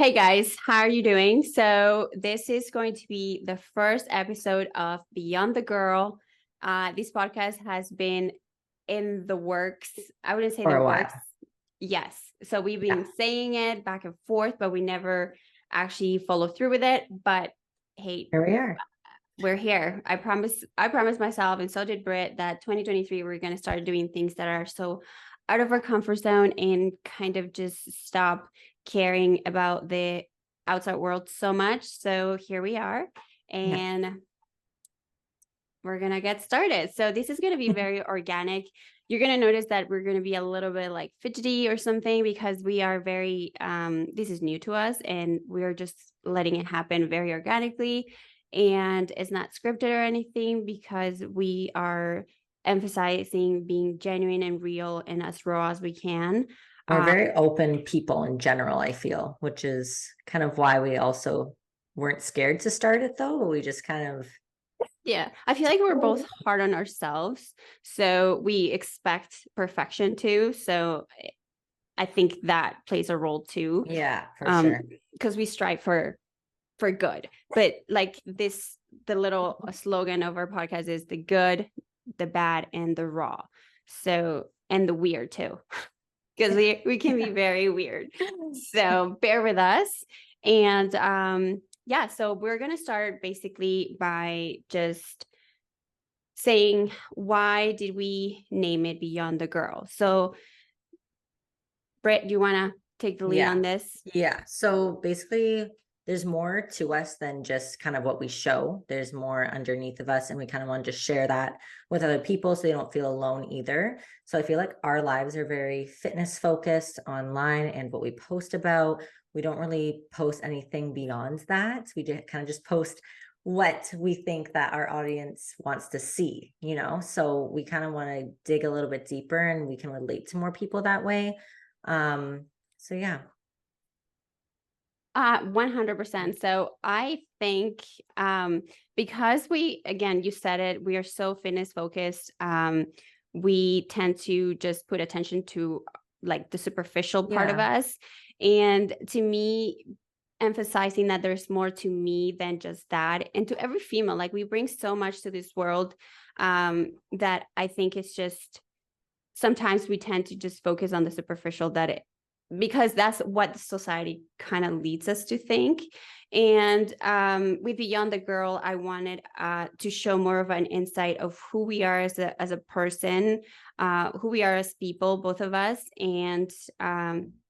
Hey guys, how are you doing? So, this is going to be the first episode of Beyond the Girl. This podcast has been in the works. I wouldn't say For the a works. while. Yes. So, we've been Yeah. saying it back and forth, but we never actually follow through with it. But hey, Here we are. we're here. I promised myself, and so did Britt, that 2023 we're going to start doing things that are so out of our comfort zone and kind of just stop caring about the outside world so much. So here we are, Yeah. and we're going to get started. So this is going to be very organic. You're going to notice that we're going to be a little bit like fidgety or something because we are very this is new to us and we're just letting it happen very organically, and it's not scripted or anything because we are emphasizing being genuine and real and as raw as we can. We're uh, very open people in general, I feel, which is kind of why we also weren't scared to start it though. We just kind of Yeah, I feel like we're both hard on ourselves, so we expect perfection too. So I think that plays a role too, yeah, for sure. because we strive for good. But like this, the little slogan of our podcast is the good, the bad, and the raw. So and the weird too, because we can be very weird. So bear with us, and yeah. So we're gonna start basically by just saying why did we name it Beyond the Girl. So Britt, do you want to take the lead on Yeah. this? Yeah. So basically, there's more to us than just kind of what we show. There's more underneath of us, and we kind of want to just share that with other people so they don't feel alone either. So I feel like our lives are very fitness focused online and what we post about. We don't really post anything beyond that. We just kind of just post what we think that our audience wants to see, you know? So we kind of want to dig a little bit deeper and we can relate to more people that way. So yeah. 100%. So I think because we, again, you said it, we are so fitness focused. We tend to just put attention to like the superficial part of Yeah. us. And to me, emphasizing that there's more to me than just that, and to every female, like we bring so much to this world, that I think it's just sometimes we tend to just focus on the superficial, that it, because that's what society kind of leads us to think. And with Beyond the Girl, I wanted to show more of an insight of who we are as a person, who we are as people, both of us. And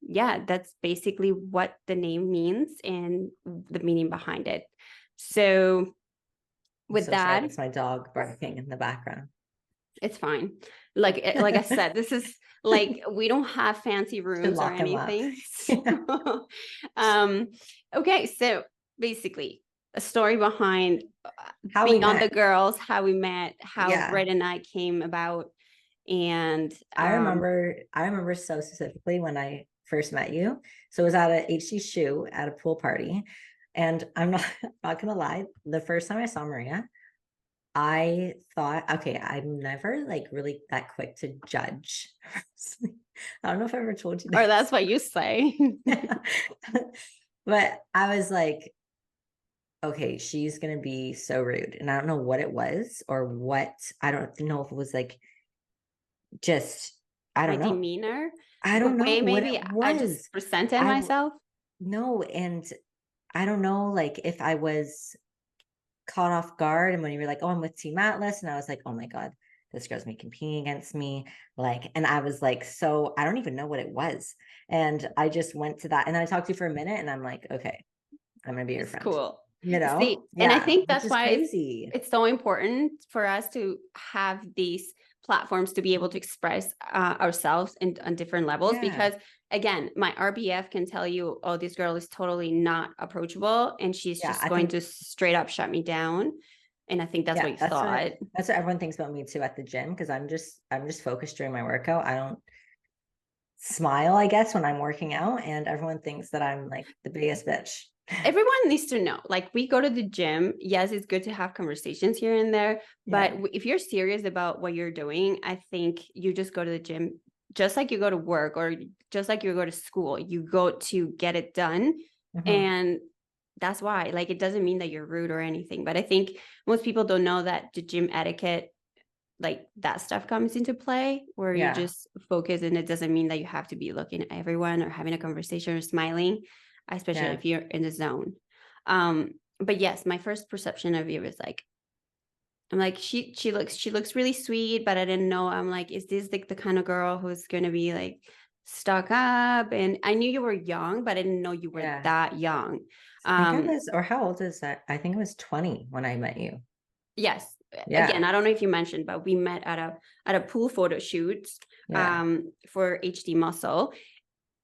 yeah, that's basically what the name means and the meaning behind it. So I'm with so sorry. that, That's my dog barking in the background. it's fine. Like I said, this is like we don't have fancy Should rooms or lock him up. anything. Yeah. um okay, so basically a story behind How we Beyond the met. Girls, how we met, how Yeah. Brett and I came about, and I remember so specifically when I first met you. So it was at a HC shoe at a pool party. And I'm not not gonna lie, the first time I saw Maria, I thought, okay, I'm never like really that quick to judge. I don't know if I ever told you or this. that's what you say. But I was like, okay, she's gonna be so rude. And I don't know what it was or what, I don't know if it was like just, I My don't know. demeanor, I the don't know way what maybe it I just was. presented I myself. no, and I don't know like if I was caught off guard and when you were like, oh, I'm with Team Atlas, and I was like, oh my God, this girl's me competing against me. Like, and I was like, so I don't even know what it was. And I just went to that and then I talked to you for a minute and I'm like, okay, I'm gonna be your It's friend. cool. You See, know? and I Yeah, think which that's is why crazy. it's so important for us to have these platforms to be able to express ourselves on different levels. Yeah. Because again, my RBF can tell you, oh, this girl is totally not approachable and she's Yeah. just I going think to straight up shut me down. And I think that's what yeah, you thought. that's what everyone thinks about me too at the gym because I'm just focused during my workout. I don't smile, I guess, when I'm working out, and everyone thinks that I'm like the biggest bitch. Everyone needs to know, like, we go to the gym, yes, it's good to have conversations here and there, but Yeah. if you're serious about what you're doing, I think you just go to the gym just like you go to work, or just like you go to school. You go to get it done, Mhm. And that's why, like, it doesn't mean that you're rude or anything, but I think most people don't know that the gym etiquette, like that stuff comes into play where you Yeah. just focus, and it doesn't mean that you have to be looking at everyone or having a conversation or smiling, especially Yeah. if you're in the zone. But yes, my first perception of you is like, I'm like, she looks really sweet, but I didn't know. I'm like, is this like the kind of girl who's gonna be like stuck up? And I knew you were young, but I didn't know you were Yeah. that young. I think I Um, was, or how old is that? I think I was 20 when I met you. yes. Again, Yeah. I don't know if you mentioned, but we met at a pool photo shoot Yeah. for HD Muscle.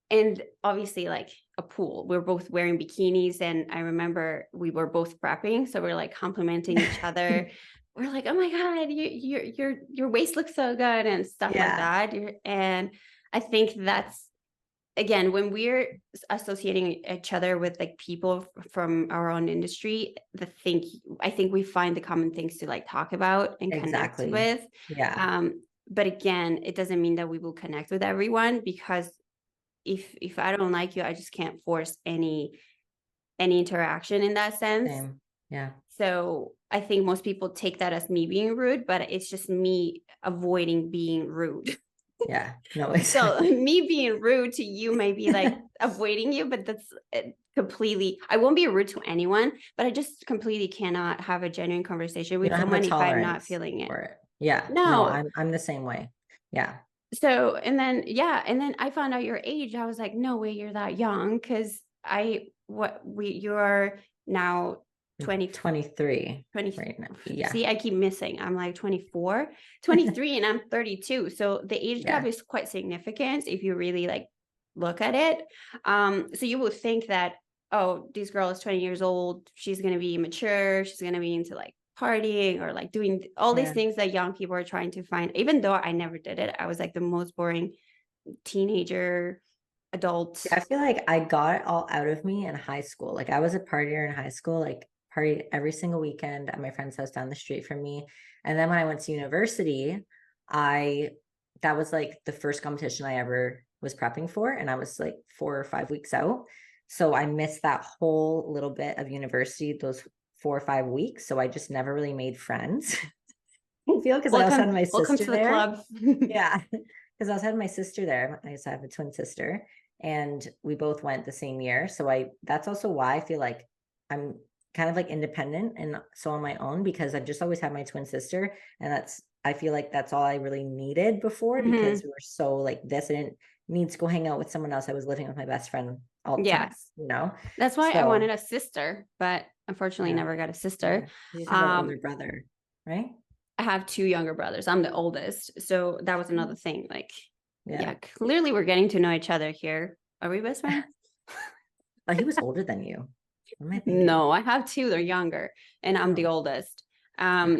And obviously, like a pool, we're both wearing bikinis. And I remember we were both prepping. So we're like complimenting each other. We're like, oh my God, your waist looks so good and stuff like Yeah. that. And I think that's, again, when we're associating each other with like people from our own industry, I think we find the common things to like talk about and connect Exactly. with. Yeah. But again, it doesn't mean that we will connect with everyone, because if I don't like you, I just can't force any interaction in that sense. Same. Yeah. So I think most people take that as me being rude, but it's just me avoiding being rude. Yeah. No, So exactly. me being rude to you may be like avoiding you, but that's completely, I won't be rude to anyone, but I just completely cannot have a genuine conversation You with don't have the someone if I'm not tolerance feeling it. for it. Yeah. No, No. I'm the same way. Yeah. So, and then, yeah. And then I found out your age. I was like, no way, you're that young. Cause you're now I'm 20, 23 20. right now. Yeah. See, I keep missing. I'm like 24, 23, and I'm 32. So the age gap Yeah. is quite significant if you really like look at it. So you would think that, oh, this girl is 20 years old. She's going to be mature. She's going to be into like partying or like doing all these Yeah. things that young people are trying to find. Even though I never did it, I was like the most boring teenager, adult. Yeah, I feel like I got it all out of me in high school. Like I was a partier in high school, like partied every single weekend at my friend's house down the street from me. And then when I went to university, I that was like the first competition I ever was prepping for, and I was like 4 or 5 weeks out. So I missed that whole little bit of university, those 4 or 5 weeks. So I just never really made friends. I feel because I also had my Welcome sister to the there. club. Yeah, because I was having my sister there. I used to have a twin sister, and we both went the same year. So that's also why I feel like I'm kind of like independent and so on my own, because I've just always had my twin sister, and I feel like that's all I really needed before, because Mhm. we were so like this. I didn't need to go hang out with someone else. I was living with my best friend all the time, Yes. you know? That's why I wanted So a sister, but unfortunately yeah, never got a yeah. sister. You just have an older Um, brother, right? I have two younger brothers. I'm the oldest. So that was another thing. Like, Yeah. yeah, clearly we're getting to know each other here. Are we best friends? But he was older than you. What am I thinking? No, I have two. They're younger, and I'm the Oh, oldest. yeah.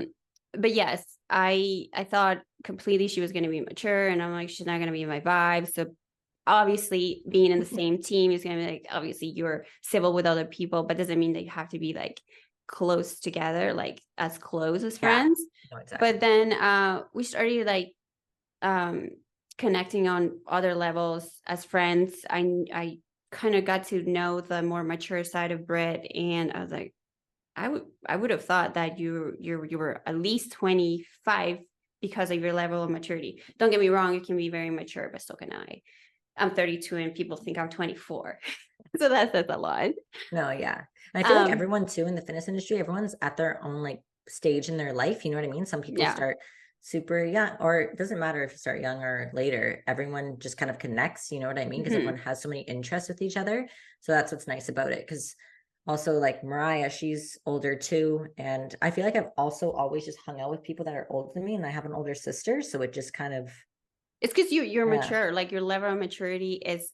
But yes, I thought completely she was going to be mature, and I'm like, she's not going to be my vibe. So obviously, being in the same team is going to be like, obviously you're civil with other people, but doesn't mean that you have to be like close together, like as close as Yeah. friends. No, But exactly. then we started like um connecting on other levels as friends. I kind of got to know the more mature side of Britt, and I was like, I would have thought that you were at least 25 because of your level of maturity. Don't get me wrong, you can be very mature, but so can I. I'm 32 and people think I'm 24. So that says a lot. No, yeah. And I feel like Um, everyone too in the fitness industry, everyone's at their own like stage in their life. You know what I mean? Some people yeah. start super young, or it doesn't matter if you start young or later. Everyone just kind of connects, you know what I mean? Because everyone Mhm. has so many interests with each other. So that's what's nice about it. Because also like Mariah, she's older too. And I feel like I've also always just hung out with people that are older than me, and I have an older sister. So it just kind of, It's because you're yeah, mature. Like your level of maturity is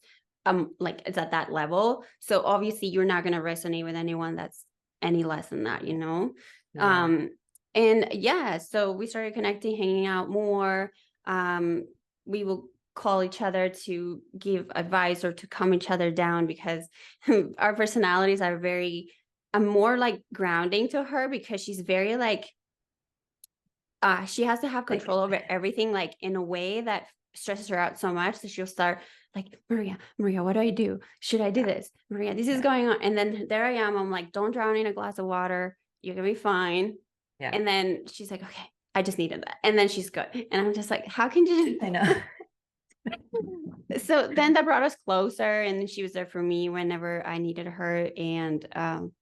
like it's at that level. So obviously you're not gonna resonate with anyone that's any less than that, you know? yeah. Um, and yeah, so we started connecting, hanging out more. Um, we will call each other to give advice or to calm each other down because our personalities are very I'm more like grounding to her because she's very like she has to have Like, control over everything like in a way that stresses her out so much that she'll start like, Maria, what do I do? Should I do this? Maria, this is going on. And then there I am. I'm like, don't drown in a glass of water. You're going to be fine. Yeah. And then she's like, okay, I just needed that. And then she's good. And I'm just like, how can you? I know. So then that brought us closer, and she was there for me whenever I needed her. And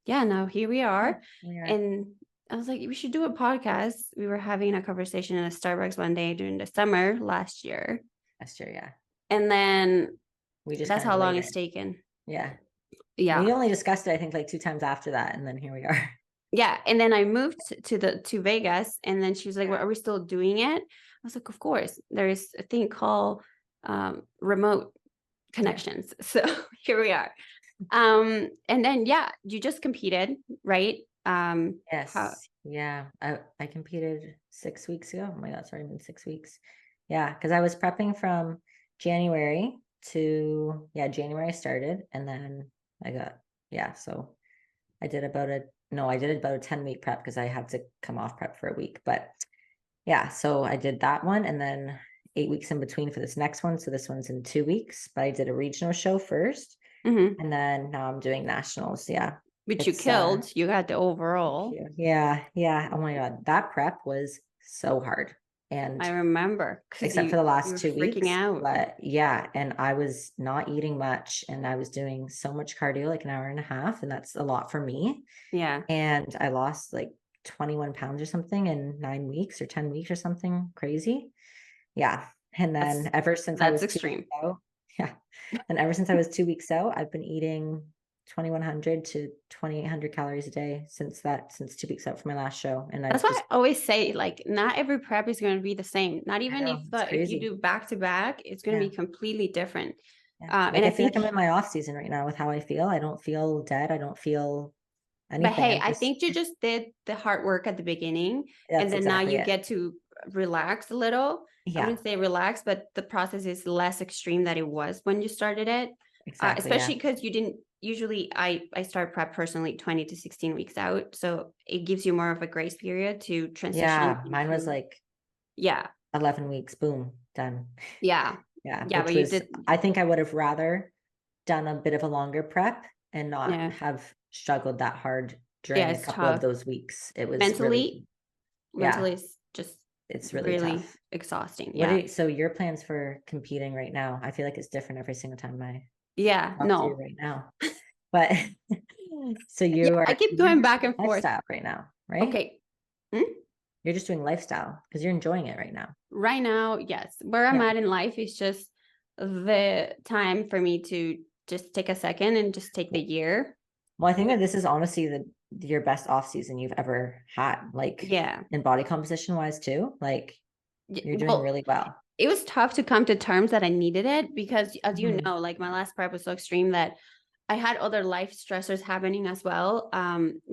yeah, now here we are. And I was like, we should do a podcast. We were having a conversation in a Starbucks one day during the summer last year. Yeah. And then We just that's how long it's taken. Yeah. Yeah. We only discussed it, I think, like 2 times after that. And then here we are. Yeah. And then I moved to Vegas, and then she was like, well, are we still doing it? I was like, of course. There is a thing called remote connections. So here we are. And then you just competed, right? Yes. Yeah. I competed 6 weeks ago. Oh my God, it's already been 6 weeks. Yeah, because I was prepping from January to January I started, and then I got so I did about a 10-week prep because I had to come off prep for a week. But yeah, so I did that one, and then 8 weeks in between for this next one. So this one's in 2 weeks, but I did a regional show first, and then now I'm doing nationals. Yeah. Which you killed. You got the overall. Yeah. Oh my God. That prep was so hard. And I remember, except for the last 2 weeks. Freaking out. But yeah, and I was not eating much, and I was doing so much cardio, like an hour and a half, and that's a lot for me. Yeah. And I lost like 21 pounds or something in 9 weeks or 10 weeks or something crazy. Yeah. And then ever since I was extreme. And ever since I was 2 weeks out, I've been eating 2,100 to 2,800 calories a day since 2 weeks out from my last show. And that's why I always say, like, not every prep is going to be the same. Not even if you do back to back, it's going to be completely different. And I feel like I'm in my off season right now with how I feel. I don't feel dead. I don't feel anything. But hey, I think you just did the hard work at the beginning, and then now you get to relax a little. I wouldn't say relax, but the process is less extreme than it was when you started it. Especially because you didn't usually. I start prep personally 20 to 16 weeks out, so it gives you more of a grace period to transition. Yeah, mine was like 11 weeks. Boom, done. Yeah. But you did. I think I would have rather done a bit of a longer prep and not have struggled that hard during a couple of those weeks. It was mentally it's just it's really tough. Exhausting. So your plans for competing right now? I feel like it's different every single time I talk to you right now. But so you are. I keep going back and forth right now, right? Okay. You're just doing lifestyle because you're enjoying it right now. Right now, yes. Where I'm at in life is just the time for me to just take a second and just take the year. Well, I think that this is honestly your best off season you've ever had, like in body composition wise too. Like you're doing really well. It was tough to come to terms that I needed it because, as you know, like my last prep was so extreme that I had other life stressors happening as well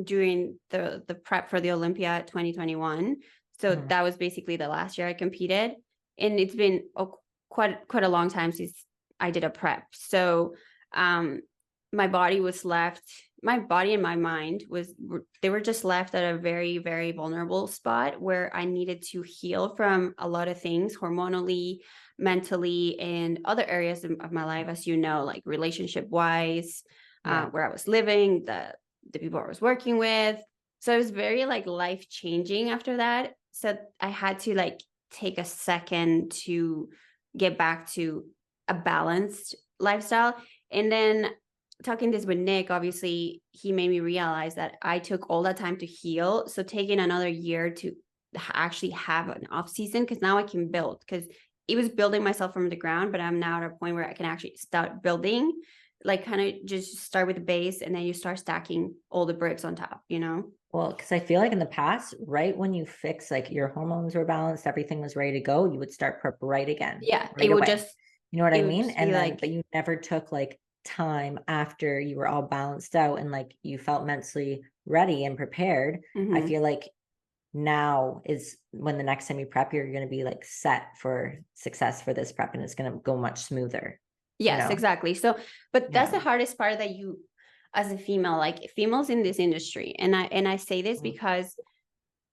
during the prep for the Olympia 2021. So that was basically the last year I competed, and it's been quite a long time since I did a prep. So my body and my mind they were just left at a very, very vulnerable spot where I needed to heal from a lot of things hormonally, mentally, and other areas of my life, as you know, like relationship wise, where I was living, the people I was working with. So it was very like life changing after that. So I had to like take a second to get back to a balanced lifestyle. And then talking this with Nick, obviously he made me realize that I took all that time to heal. So taking another year to actually have an off season, because now I can build, because it was building myself from the ground, but I'm now at a point where I can actually start building, like kind of just start with the base and then you start stacking all the bricks on top, you know? Well, because I feel like in the past, right when you fix, like your hormones were balanced, everything was ready to go, you would start prep right again. Yeah, it would just, you know what I mean? And then, but you never took like time after you were all balanced out and like you felt mentally ready and prepared. I feel like now is when the next time you prep, you're going to be like set for success for this prep, and it's going to go much smoother. Yes, exactly. So, but that's the hardest part that you, as a female, like females in this industry, and I say this because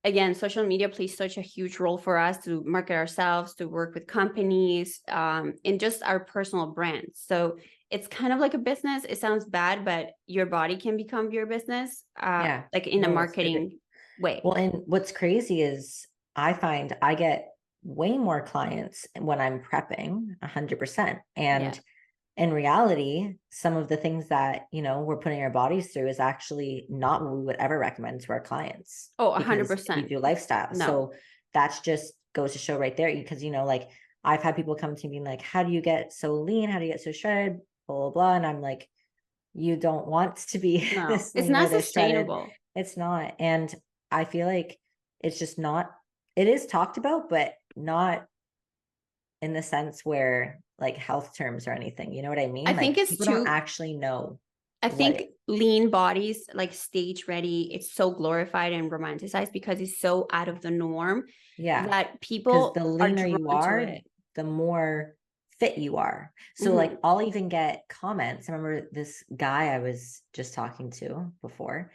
again, social media plays such a huge role for us to market ourselves, to work with companies, and just our personal brands. So it's kind of like a business. It sounds bad, but your body can become your business, Yeah. like in a No, marketing way. well, and what's crazy is I find I get way more clients when I'm prepping 100%. Yeah. And in reality, some of the things that, we're putting our bodies through is actually not what we would ever recommend to our clients Oh, because we 100%. do lifestyle. No. So that's just goes to show right there because, like I've had people come to me being like, how do you get so lean? How do you get so shredded? Blah, blah, blah. And I'm like, you don't want to be No, this it's lean or not this shredded. sustainable. It's not. And I feel like it's just not, it is talked about, but not in the sense where like health terms or anything. You know what I I mean? think Like it's people don't too, actually know I what think it, lean bodies, like stage ready, it's so glorified and romanticized because it's so out of the norm yeah. that Because people the are leaner you drawn to are, it. the more fit you are. So like Mhm. I'll even get comments. I remember this guy I was just talking to before,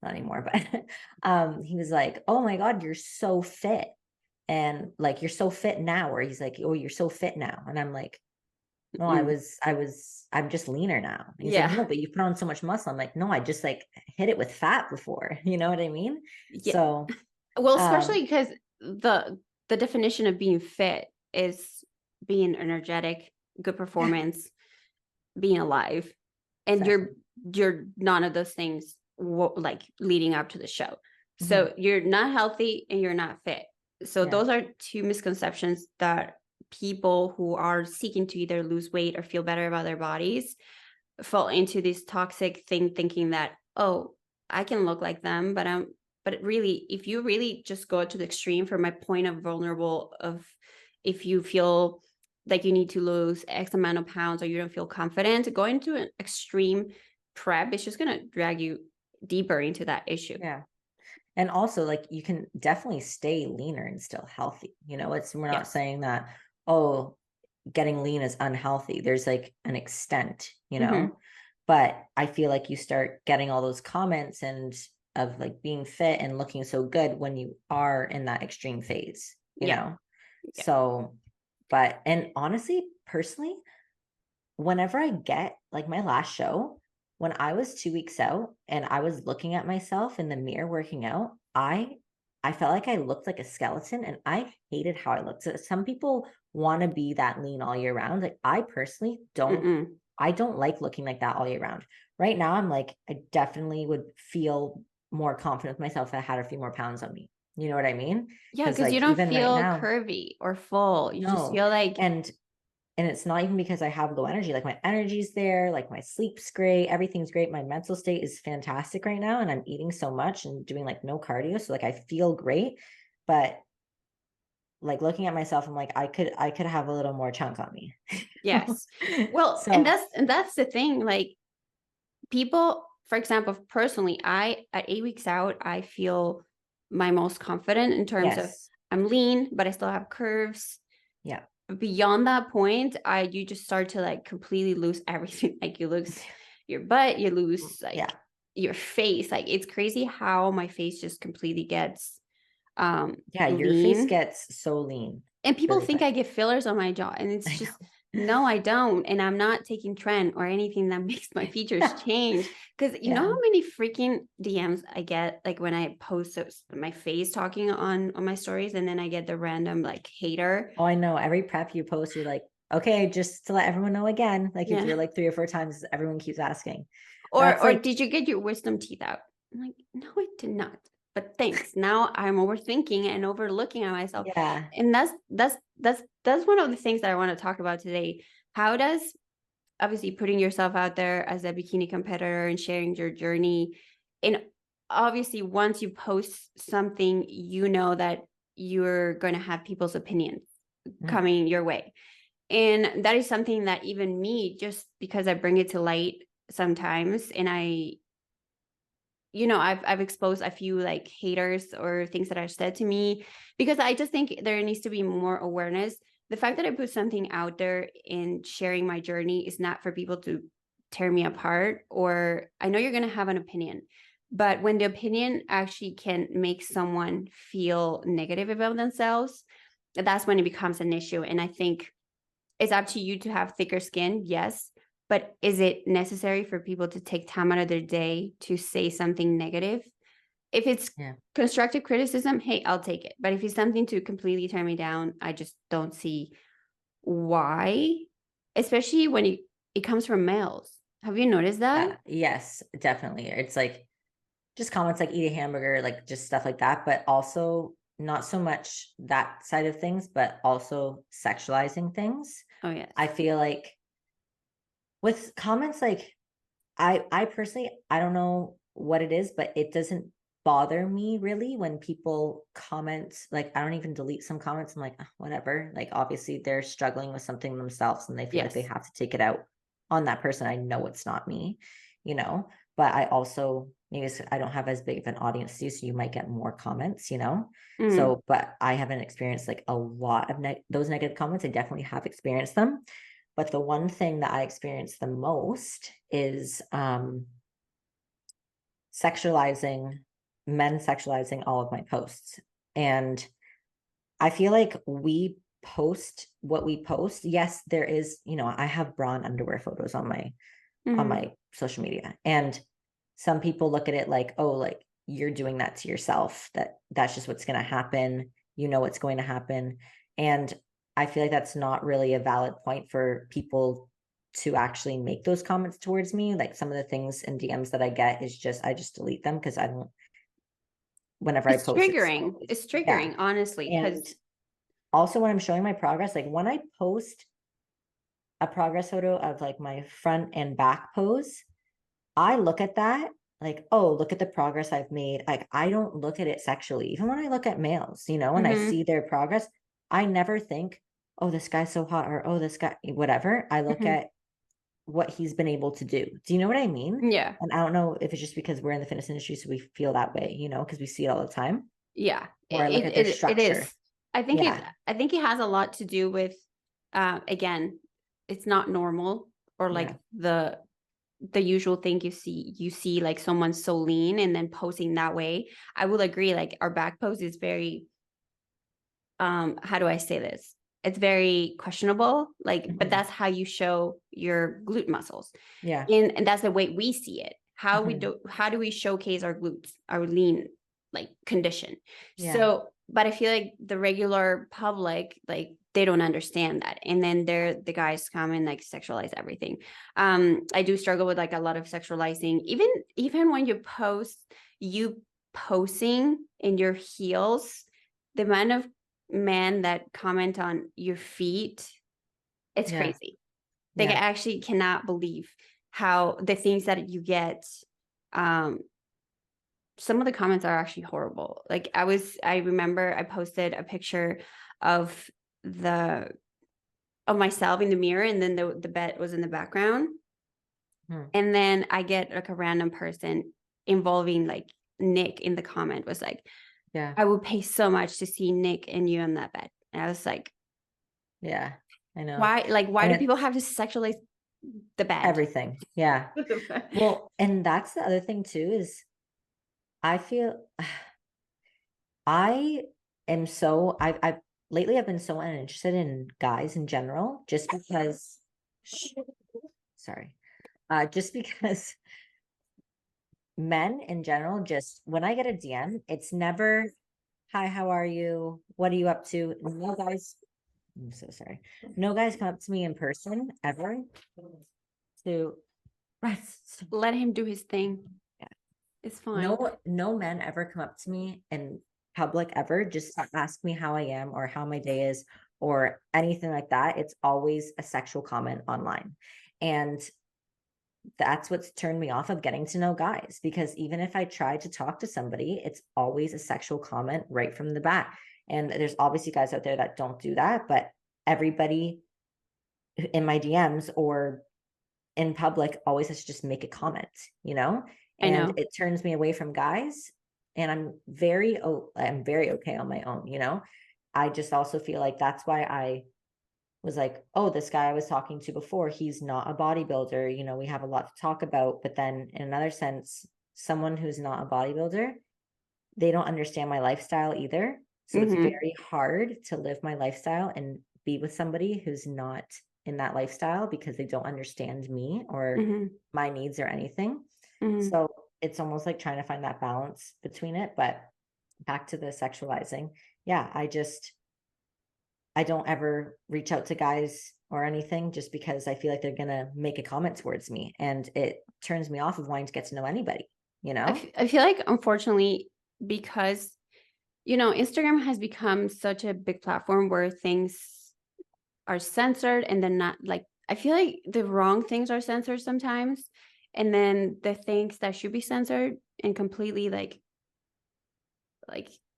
not anymore, but he was like, oh my God, you're so fit. And like you're so fit now, or he's like, oh, you're so fit now. And I'm like, no, Mm. I'm just leaner now. And he's like, Yeah. no, but you put on so much muscle. I'm like, no, I just like hit it with fat before. You know what I mean? Yeah. So Well, um especially because the definition of being fit is being energetic, good yeah, performance, being alive, and exactly. you're none of those things like leading up to the show. Hmm. So you're not healthy and you're not fit. So Yeah. those are two misconceptions that people who are seeking to either lose weight or feel better about their bodies fall into this toxic thing, thinking that, oh, I can look like them, but really, if you really just go to the extreme, from my point of vulnerable of, if you feel like you need to lose X amount of pounds or you don't feel confident, going to an extreme prep is just going to drag you deeper into that issue. Yeah. And also like you can definitely stay leaner and still healthy. It's we're not Yes. saying that, oh, getting lean is unhealthy. There's like an extent, Hmm. but I feel like you start getting all those comments and of like being fit and looking so good when you are in that extreme phase, Yeah. Yeah. So, but, and honestly, personally, whenever I get like my last show, when I was 2 weeks out and I was looking at myself in the mirror working out, I felt like I looked like a skeleton and I hated how I looked. So some people want to be that lean all year round. Like I personally don't, Mm-mm. I don't like looking like that all year round. Right now, I'm like, I definitely would feel more confident with myself if I had a few more pounds on me. You know what I mean? Yeah, Because because you like don't even right feel now, curvy or full. You just no. feel like, And it's not even because I have low energy. Like my energy's there, like my sleep's great, everything's great. My mental state is fantastic right now. And I'm eating so much and doing like no cardio. So like I feel great. But like looking at myself, I'm like, I could have a little more chunk on me. yes. Well, and So that's the thing. Like, people, for example, personally, I at 8 weeks out, I feel my most confident in terms of, yes. I'm lean, but I still have curves. Yeah. Beyond that point, you just start to like completely lose everything. Like you lose your butt, you lose Yeah. like your face. Like it's crazy how my face just completely gets Yeah. Your face lean. gets so lean And people really think quick. I get fillers on my jaw, and it's I just, no, I don't. And I'm not taking Tren or anything that makes my features know. change. Because you know Yeah. how many freaking DMs I get, like when I post my face talking on my stories, and then I get the random like hater. Oh, I know. Every prep you post, you're like, okay, just to let everyone know again. Like if Yeah. you're like 3 or 4 times, everyone keeps asking. Or That's like, did you get your wisdom teeth out? I'm like, no, I did not. But thanks. Now I'm overthinking and overlooking at myself. yeah. And that's one of the things that I want to talk about today. How does, obviously, putting yourself out there as a bikini competitor and sharing your journey, and obviously once you post something, you know that you're going to have people's opinions Mhm. coming your way, and that is something that even me, just because I bring it to light sometimes, and I've exposed a few like haters or things that are said to me, because I just think there needs to be more awareness. The fact that I put something out there and sharing my journey is not for people to tear me apart, or I know you're going to have an opinion, But when the opinion actually can make someone feel negative about themselves, that's when it becomes an issue. And I think it's up to you to have thicker skin, yes. But is it necessary for people to take time out of their day to say something negative? If it's Yeah. constructive criticism, hey, I'll take it. But if it's something to completely turn me down, I just don't see why, especially when it comes from males. Have you noticed that? Yes, definitely. It's like just comments like eat a hamburger, like just stuff like that, but also not so much that side of things, but also sexualizing things. Oh, yes. I feel like with comments like I personally I don't know what it is, but it doesn't bother me really when people comment. Like I don't even delete some comments. I'm like, "Ah, whatever." Like obviously they're struggling with something themselves and they feel like they Yes. have to take it out on that person. I know it's not me, you know, but I also maybe I don't have as big of an audience as you, so you might get more comments, you know. Mm. So, but I haven't experienced like a lot of those negative comments. I definitely have experienced them. But the one thing that I experience the most is sexualizing men sexualizing all of my posts. And I feel like we post what we post. Yes, there is, you know, I have bra and underwear photos on Mm-hmm. my social media. And some people look at it like, oh, like you're doing that to yourself, that's just what's going to happen. You know what's going to happen. And I feel like that's not really a valid point for people to actually make those comments towards me. Like some of the things in DMs that I get is just I just delete them because I don't whenever I It's post it's triggering. always It's yeah. triggering, honestly, And because also when I'm showing my progress, like when I post a progress photo of like my front and back pose, I look at that like, oh, look at the progress I've made. Like, I don't look at it sexually. Even when I look at males, you know, when I mm-hmm, see their progress, I never think, oh, this guy's so hot or oh, this guy, whatever. I look mm-hmm. at what he's been able to do. Do you know what I mean? Yeah, And I don't know if it's just because we're in the fitness industry, so we feel that way, you know, because we see it all the time. yeah. Or I look at their It structure. is. Yeah. I think it has a lot to do with, again, it's not normal, or Yeah. like the usual thing you see like someone so lean and then posing that way. I will agree, like our back pose is very, how do I say this, it's very questionable, like, but Mhm. that's how you show your glute muscles, Yeah. and that's the way we see it. Mhm. How do we showcase our glutes, our lean like condition? Yeah. So but I feel like the regular public, like, they don't understand that, and then the guys come and like sexualize everything. I do struggle with like a lot of sexualizing, even when you post, you posing in your heels, the amount of men that comment on your feet, it's Yeah. crazy. Like, I Yeah. actually cannot believe how the things that you get, um some of the comments are actually horrible. Like, I remember I posted a picture of the of myself in the mirror, and then the bed was in the background, Mhm. and then I get like a random person involving like Nick in the comment was like, Yeah. I would pay so much to see Nick and you on that bed. And I was like, Yeah. I know. why And do people it's have to sexualize the bed? everything. Yeah. Well, and that's the other thing too is I feel I am so I've lately I've been so uninterested in guys in general just because sorry. Just because men in general just when I get a DM, it's never hi, how are you? What are you up to? No guys, I'm so sorry. No guys come up to me in person ever to rest. Let him do his thing. Yeah. It's fine. No men ever come up to me in public ever just to ask me how I am or how my day is or anything like that. It's always a sexual comment online. And that's what's turned me off of getting to know guys because even if I try to talk to somebody, it's always a sexual comment right from the bat. And there's obviously guys out there that don't do that, but everybody in my DMs or in public always has to just make a comment, you know, I and know. it turns me away from guys. And I'm very okay on my own, you know. I just also feel like that's why I was like, oh, this guy I was talking to before, he's not a bodybuilder, you know, we have a lot to talk about. But then in another sense, someone who's not a bodybuilder, they don't understand my lifestyle either. So it's Mm-hmm. very hard to live my lifestyle and be with somebody who's not in that lifestyle because they don't understand me or Mm-hmm. my needs or anything. Mm-hmm. So it's almost like trying to find that balance between it. But back to the sexualizing. Yeah, I don't ever reach out to guys or anything just because I feel like they're going to make a comment towards me, and it turns me off of wanting to get to know anybody, you know? I feel like, unfortunately, because, Instagram has become such a big platform where things are censored, and then not like, I feel like the wrong things are censored sometimes. And then the things that should be censored and completely like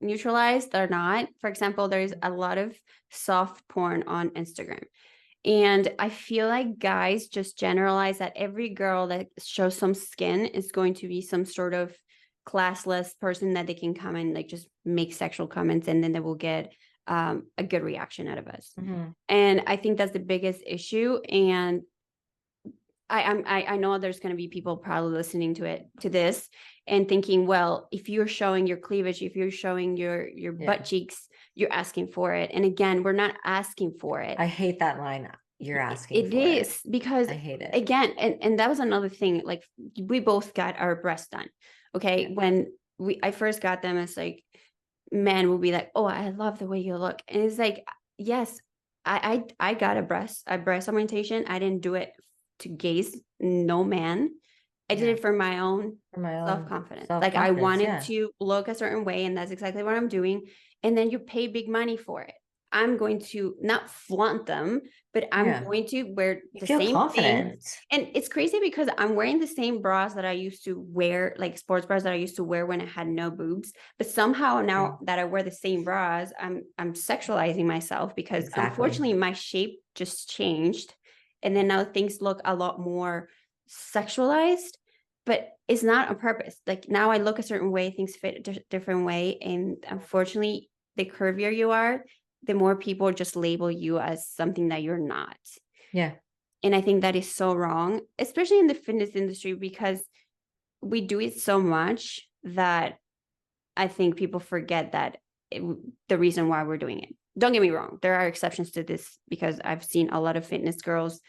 neutralized are not. For example, there's a lot of soft porn on Instagram. And I feel like guys just generalize that every girl that shows some skin is going to be some sort of classless person that they can come and like just make sexual comments, and then they will get a good reaction out of us. Mm-hmm. And I think that's the biggest issue. And I know there's going to be people probably listening to this and thinking, well, if you're showing your cleavage, if you're showing your butt cheeks, you're asking for it. And again, we're not asking for it. I hate that line. You're asking It for it. is, because I hate it. again, and that was another thing. Like, we both got our breasts done. Okay. Yeah. When I first got them, it's like, men will be like, oh, I love the way you look. And it's like, yes, I got a breast augmentation. I didn't do it to gaze no man. I did Yeah. it for my own For my own self-confidence. Like, I self-confidence. wanted Yeah. to look a certain way, and that's exactly what I'm doing. And then you pay big money for it. I'm going to not flaunt them, but I'm Yeah. going to wear You the feel same thing. confident. And it's crazy because I'm wearing the same bras that I used to wear, like sports bras that I used to wear when I had no boobs. But somehow now that I wear the same bras, I'm sexualizing myself, because Exactly. unfortunately my shape just changed. And then now things look a lot more sexualized, but it's not on purpose. Like, now I look a certain way, things fit a different way. And unfortunately, the curvier you are, the more people just label you as something that you're not. Yeah. And I think that is so wrong, especially in the fitness industry, because we do it so much that I think people forget that the reason why we're doing it. Don't get me wrong, there are exceptions to this, because I've seen a lot of fitness girls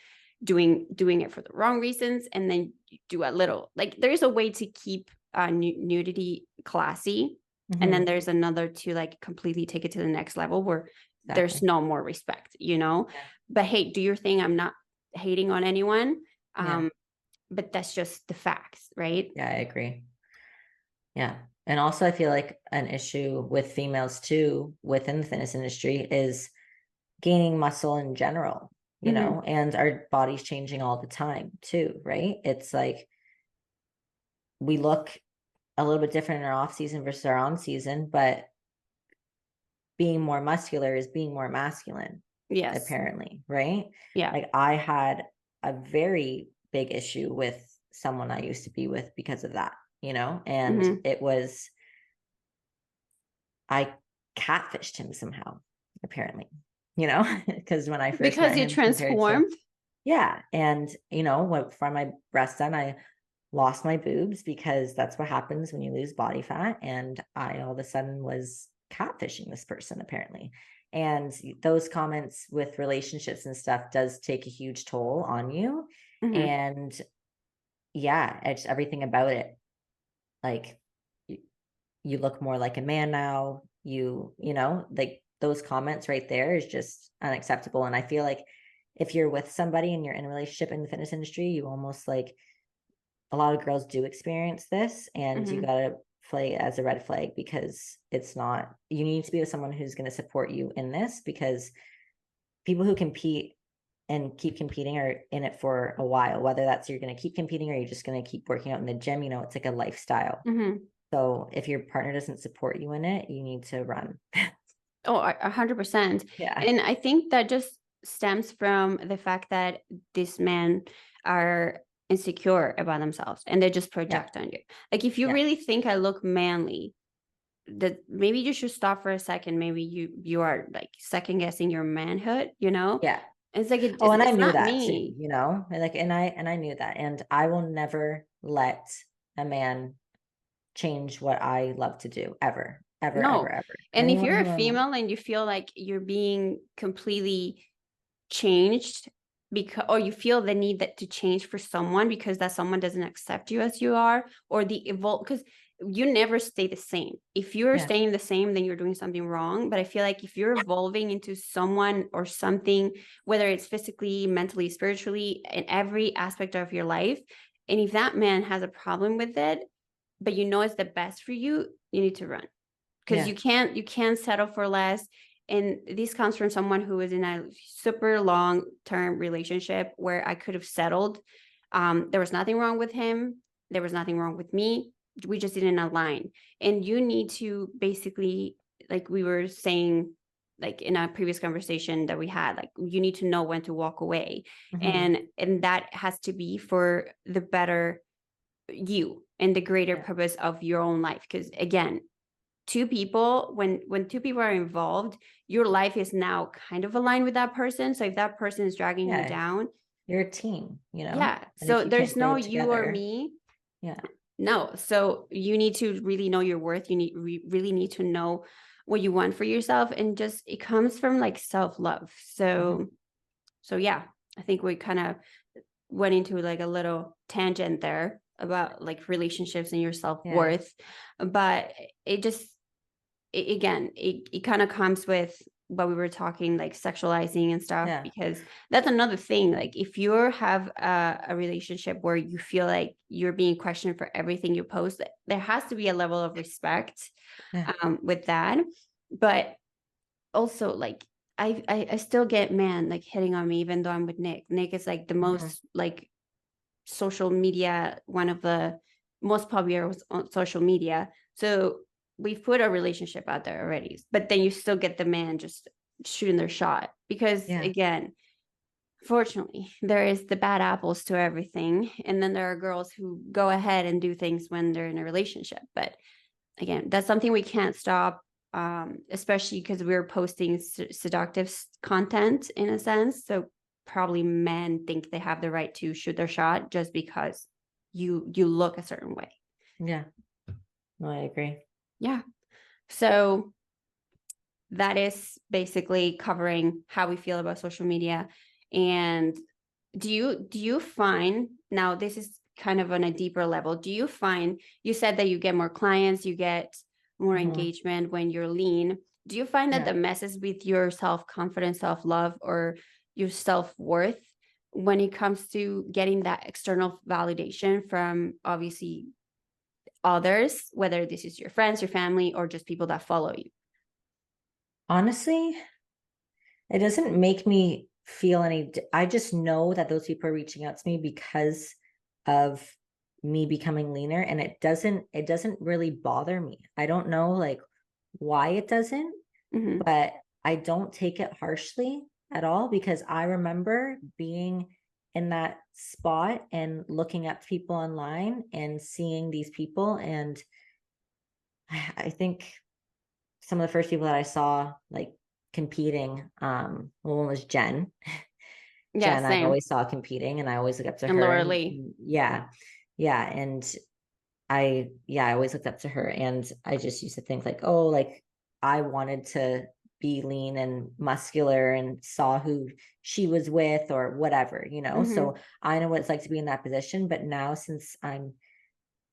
doing it for the wrong reasons, and then do a little, like, there's a way to keep nudity classy. Mm-hmm. And then there's another to like completely take it to the next level where there's no more respect, Yeah. But hey, do your thing. I'm not hating on anyone. Yeah. But that's just the facts, right? Yeah, I agree. Yeah. And also I feel like an issue with females too within the fitness industry is gaining muscle in general, Mm-hmm. and our body's changing all the time too, right? It's like we look a little bit different in our off season versus our on season, but being more muscular is being more masculine, Yes. apparently, right? Yeah. Like, I had a very big issue with someone I used to be with because of that, and Mm-hmm. it was, I catfished him somehow, apparently, because when I first Because met you him compared to, transformed. yeah. And, went for my breast done, I lost my boobs because that's what happens when you lose body fat. And I all of a sudden was catfishing this person, apparently. And those comments with relationships and stuff does take a huge toll on you. Mm-hmm. And yeah, it's everything about it. Like, you look more like a man now, like those comments right there is just unacceptable. And I feel like if you're with somebody and you're in a relationship in the fitness industry, you almost like, a lot of girls do experience this, and you Mm-hmm. gotta play as a red flag, because it's not, you need to be with someone who's going to support you in this, because people who compete and keep competing are in it for a while, whether that's you're going to keep competing or you're just going to keep working out in the gym. It's like a lifestyle. Mm-hmm. So if your partner doesn't support you in it, you need to run. Oh, 100%. Yeah. And I think that just stems from the fact that these men are insecure about themselves, and they just project on you. Like, if you really think I look manly, that maybe you should stop for a second. Maybe you are like second guessing your manhood, Yeah. It's like, Oh, and I it's knew not that me. too, and I knew that, and I will never let a man change what I love to do ever, ever, ever, No. ever. And if Anyone you're a who I'm, female and you feel like you're being completely changed because, or you feel the need that to change for someone because that someone doesn't accept you as you are, or the evolve, because you never stay the same. If you're yeah, staying the same, then you're doing something wrong. But I feel like if you're evolving into someone or something, whether it's physically, mentally, spiritually, in every aspect of your life, and if that man has a problem with it, but you know it's the best for you, you need to run, because yeah, you can't settle for less. And this comes from someone who was in a super long term relationship where I could have settled. There was nothing wrong with him, there was nothing wrong with me, we just didn't align. And you need to basically, like we were saying, like in a previous conversation that we had, like you need to know when to walk away. hmm, And that has to be for the better you and the greater yeah, purpose of your own life. Because again, two people, when two people are involved, your life is now kind of aligned with that person. So if that person is dragging you yeah. down, You're a team, yeah, and if so you there's can't no grow you or together, me. yeah, No, so you need to really know your worth. You really need to know what you want for yourself, and just it comes from like self-love. hmm, So yeah, I think we kind of went into like a little tangent there about like relationships and your yeah, self-worth. But it just, it kind of comes with what we were talking, like sexualizing and stuff, yeah, because that's another thing. Like if you have a relationship where you feel like you're being questioned for everything you post, there has to be a level of respect yeah, with that. But also, like I still get man like hitting on me even though I'm with Nick is like the hmm, most like social media, one of the most popular on social media. So we've put a relationship out there already, but then you still get the man just shooting their shot because, yeah. again, fortunately, there is the bad apples to everything. And then there are girls who go ahead and do things when they're in a relationship. But again, that's something we can't stop, especially because we're posting seductive content in a sense. So probably men think they have the right to shoot their shot just because you look a certain way. Yeah. No, I agree. Yeah. So that is basically covering how we feel about social media. And do you find, now this is kind of on a deeper level, do you find, you said that you get more clients, you get more Hmm, engagement when you're lean, do you find that yeah. the messes with your self-confidence, self-love, or your self-worth when it comes to getting that external validation from obviously others, whether this is your friends, your family, or just people that follow you? Honestly, it doesn't make me feel I just know that those people are reaching out to me because of me becoming leaner, and it doesn't really bother me. I don't know like why it doesn't, Mm-hmm. but I don't take it harshly at all because I remember being in that spot and looking up to people online and seeing these people, and I think some of the first people that I saw like competing, one was Yeah, Jen, I've same. always saw competing and I always look up to And her, Laura and Lee. yeah, yeah. And I always looked up to her, and I just used to think like, oh, like I wanted to be lean and muscular and saw who she was with or whatever, Mm-hmm. so I know what it's like to be in that position. But now, since I'm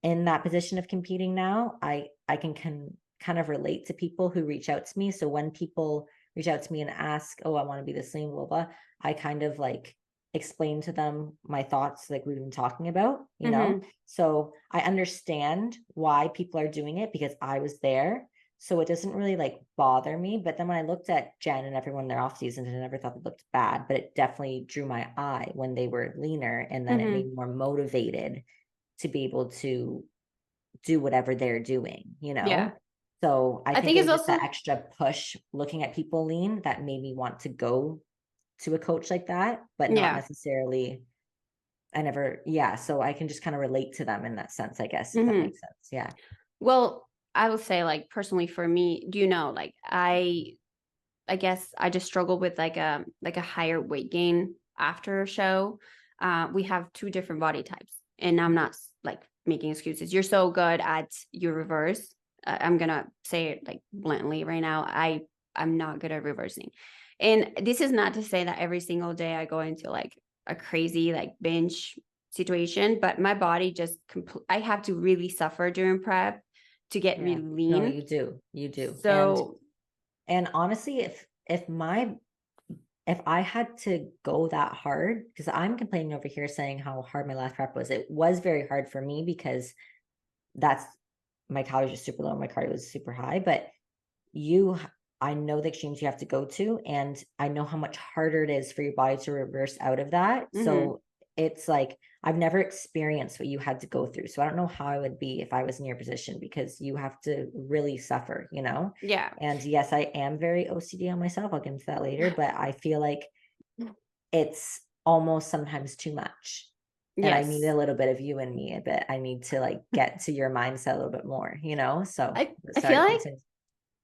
in that position of competing now, I can kind of relate to people who reach out to me. So when people reach out to me and ask, oh, I want to be the same, blah, blah, I kind of like explain to them my thoughts like we've been talking about. Mm-hmm. So I understand why people are doing it because I was there. So it doesn't really like bother me. But then when I looked at Jen and everyone in their off seasons, I never thought they looked bad, but it definitely drew my eye when they were leaner, and then it made Mm-hmm. me more motivated to be able to do whatever they're doing. Yeah. So I I think think it it's was just also, that extra push looking at people lean that made me want to go to a coach like that, but not yeah. necessarily. I never, yeah. So I can just kind of relate to them in that sense, I guess, if that Mm-hmm. makes sense. Yeah. Well, I would say like personally for me, do you know, like I guess I just struggle with like a higher weight gain after a show. We have two different body types, and I'm not like making excuses. You're so good at your reverse. I'm gonna say it like bluntly right now. I'm not good at reversing. And this is not to say that every single day I go into like a crazy like binge situation, but my body just I have to really suffer during prep to get Yeah. really No, lean. you do. So And honestly, if I had to go that hard, because I'm complaining over here saying how hard my last prep was, it was very hard for me because that's my calories are super low, my cardio was super high. But you, I know the extremes you have to go to, and I know how much harder it is for your body to reverse out of that. mhm, So it's like I've never experienced what you had to go through. So I don't know how I would be if I was in your position, because you have to really suffer, you know? yeah. And yes, I am very OCD on myself. I'll get into that later, but I feel like it's almost sometimes too much. And I need Yes. a little bit of you in me a bit. I need to like get to your mindset a little bit more, you know? So I feel sorry, like, continue.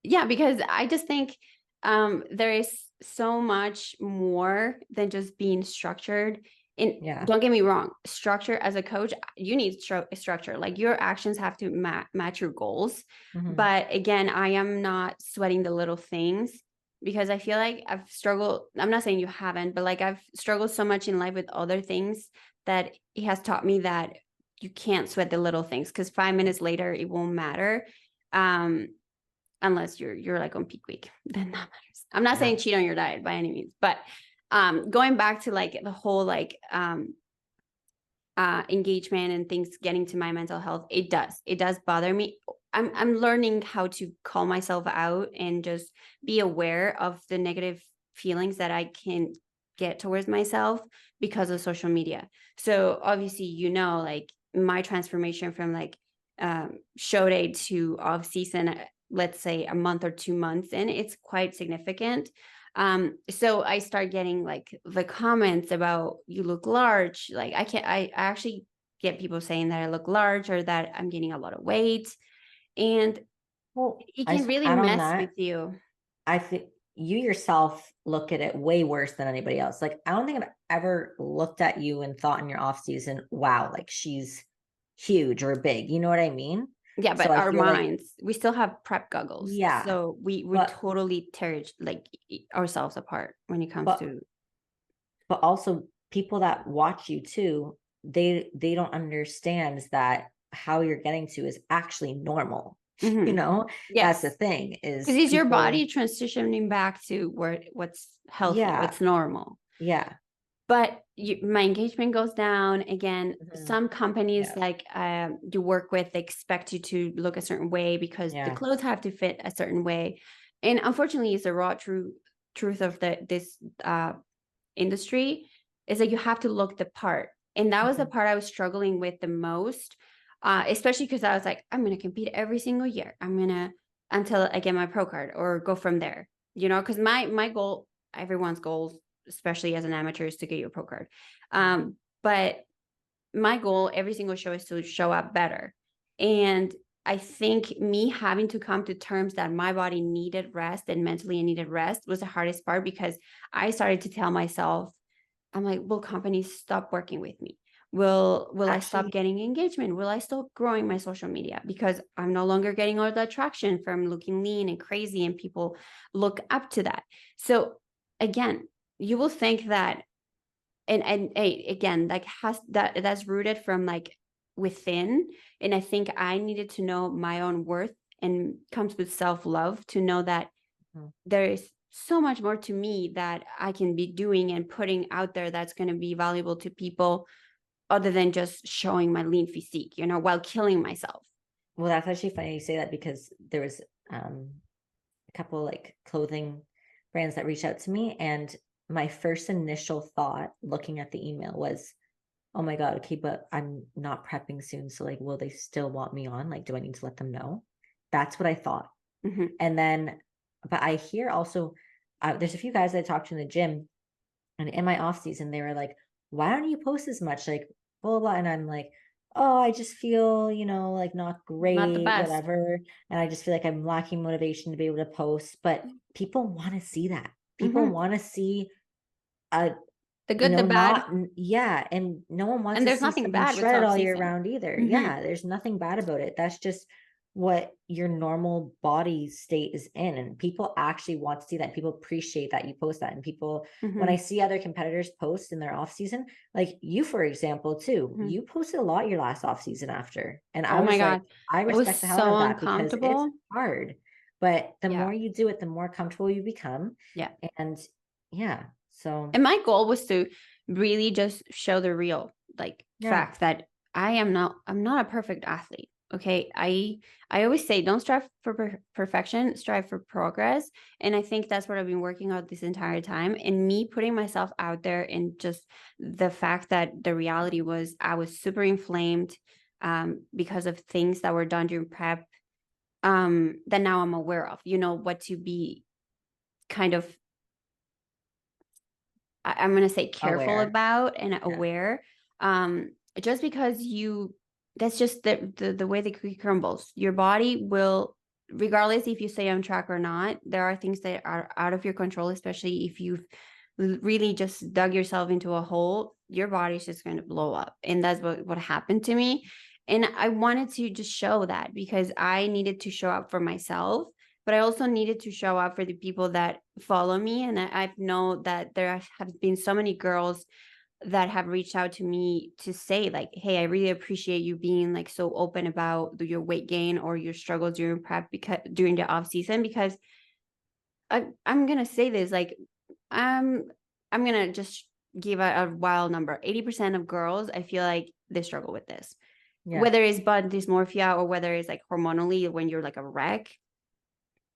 yeah, because I just think there is so much more than just being structured. And Yeah. don't get me wrong, structure as a coach, you need structure. Like your actions have to match your goals. Mhm. But again, I am not sweating the little things because I feel like I've struggled. I'm not saying you haven't, but like I've struggled so much in life with other things that it has taught me that you can't sweat the little things because 5 minutes later it won't matter. Um, unless you're like on peak week, then that matters. I'm not Yeah. saying cheat on your diet by any means, but going back to like the whole like engagement and things getting to my mental health, it does bother me. I'm learning how to call myself out and just be aware of the negative feelings that I can get towards myself because of social media. So obviously, like my transformation from like show day to off season, let's say a month or 2 months in, it's quite significant. So I start getting like the comments about you look large. Like I actually get people saying that I look large or that I'm gaining a lot of weight. And Well, it I can just want to really add on mess with that. you. I think you yourself look at it way worse than anybody else. Like, I don't think I've ever looked at you and thought in your off season, wow, like she's huge or big. You know what I mean? Yeah, So but I our feel like, minds, we still have prep goggles. yeah, So we but totally tear like ourselves apart when it comes but to but also people that watch you too, they don't understand that how you're getting to is actually normal. You mhm. know, that's the Yes. thing Because is it's your people, body transitioning back to what's healthy, yeah, what's normal. yeah, But my engagement goes down again. mhm, Some companies yeah, like you work with, they expect you to look a certain way because the yeah, clothes have to fit a certain way, and unfortunately it's the raw truth of this industry is that you have to look the part, and that was the mhm, part I was struggling with the most, especially because I was like, I'm going to compete every single year, I'm going to until I get my pro card or go from there, because my goal, everyone's goals, especially as an amateur, is to get your pro card. mhm, But my goal every single show is to show up better. And I think me having to come to terms that my body needed rest and mentally I needed rest was the hardest part, because I started to tell myself, I'm like, will companies stop working with me? Will I stop actually, getting engagement? Will I stop growing my social media because I'm no longer getting all the attraction from looking lean and crazy and people look up to that? So again, you will think that, and hey, again, like that's rooted from like within. And I think I needed to know my own worth, and comes with self-love to know that mhm. there is so much more to me that I can be doing and putting out there that's going to be valuable to people, other than just showing my lean physique, while killing myself. Well, that's actually funny you say that, because there was a couple like clothing brands that reached out to me, and my first initial thought looking at the email was, oh my God, okay, but I'm not prepping soon. So like, will they still want me on? Like, do I need to let them know? That's what I thought. Mhm. And then, but I hear also, there's a few guys that I talked to in the gym, and in my off season, they were like, why don't you post as much? Like, blah, blah, blah. And I'm like, oh, I just feel, like not Not the great, best. whatever. And I just feel like I'm lacking motivation to be able to post. But people want to see that. People Mhm. want to see a The good, the bad, yeah, and no one wants and to there's see nothing someone bad with shredded off all year season. round either. Hmm. Yeah, there's nothing bad about it. That's just what your normal body state is in, and people actually want to see that. People appreciate that you post that, and people, when I Hmm. see other competitors post in their off season, like you, for example, too, Hmm. you posted a lot your last off season after, and I Oh my was like, God. I It was respect the hell out so of that because it's uncomfortable. hard, but the Yeah. more you do it, the more comfortable you become, Yeah. and yeah, so And my goal was to really just show the real like yeah. fact that I'm not a perfect athlete. Okay. I always say don't strive for perfection, strive for progress. And I think that's what I've been working on this entire time. And me putting myself out there, and just the fact that the reality was I was super inflamed because of things that were done during prep, that now I'm aware of, what to be kind of, I'm going to say careful Aware. about and Yeah. aware. Just because that's just the way the cookie crumbles. Your body will, regardless if you stay on track or not, there are things that are out of your control, especially if you've really just dug yourself into a hole. Your body's just going to blow up. And that's what happened to me. And I wanted to just show that because I needed to show up for myself, but I also needed to show up for the people that follow me. And I know that there have been so many girls that have reached out to me to say like, hey, I really appreciate you being like so open about your weight gain or your struggles during prep, because during the off season, because I'm gonna say this, like, I'm gonna just give a wild number. 80% of girls, I feel like they struggle with this, Yeah. whether it's body dysmorphia or whether it's like hormonally when you're like a wreck.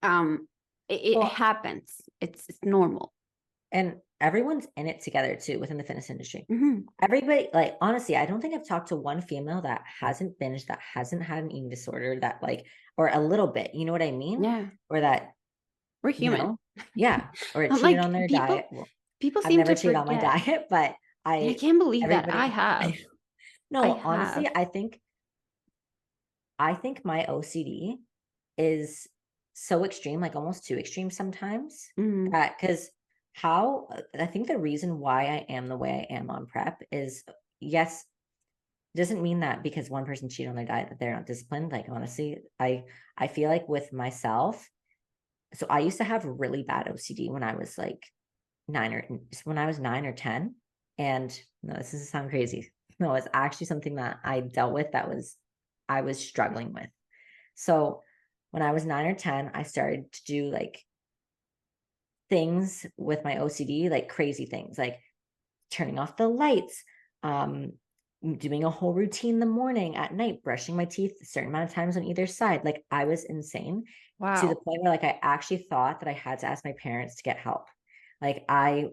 It Well, happens. It's normal. and everyone's in it together too within the fitness industry. Hmm. Everybody, like, honestly, I don't think I've talked to one female that hasn't binged, that hasn't had an eating disorder, that like, or a little bit, you know what I mean? Yeah, Or that, we're human. yeah, or I'm cheated like on their people. diet. Well, People I've seem never to cheated on my forget, diet, but and I can't believe that I everybody, have. I no, honestly, have. I think my OCD is so extreme, like almost too extreme sometimes. Hmm. That because how I think the reason why I am the way I am on prep is, yes, doesn't mean that because one person cheated on their diet that they're not disciplined. Like honestly, I feel like with myself, so I used to have really bad OCD when I was like when I was 9 or 10. And no, this doesn't sound crazy. No, it's actually something that I dealt with I was struggling with. So when I was 9 or 10, I started to do like things with my OCD, like crazy things, like turning off the lights, um, doing a whole routine in the morning, at night, brushing my teeth a certain amount of times on either side. Like I was insane to the Wow. point where like I actually thought that I had to ask my parents to get help. Like I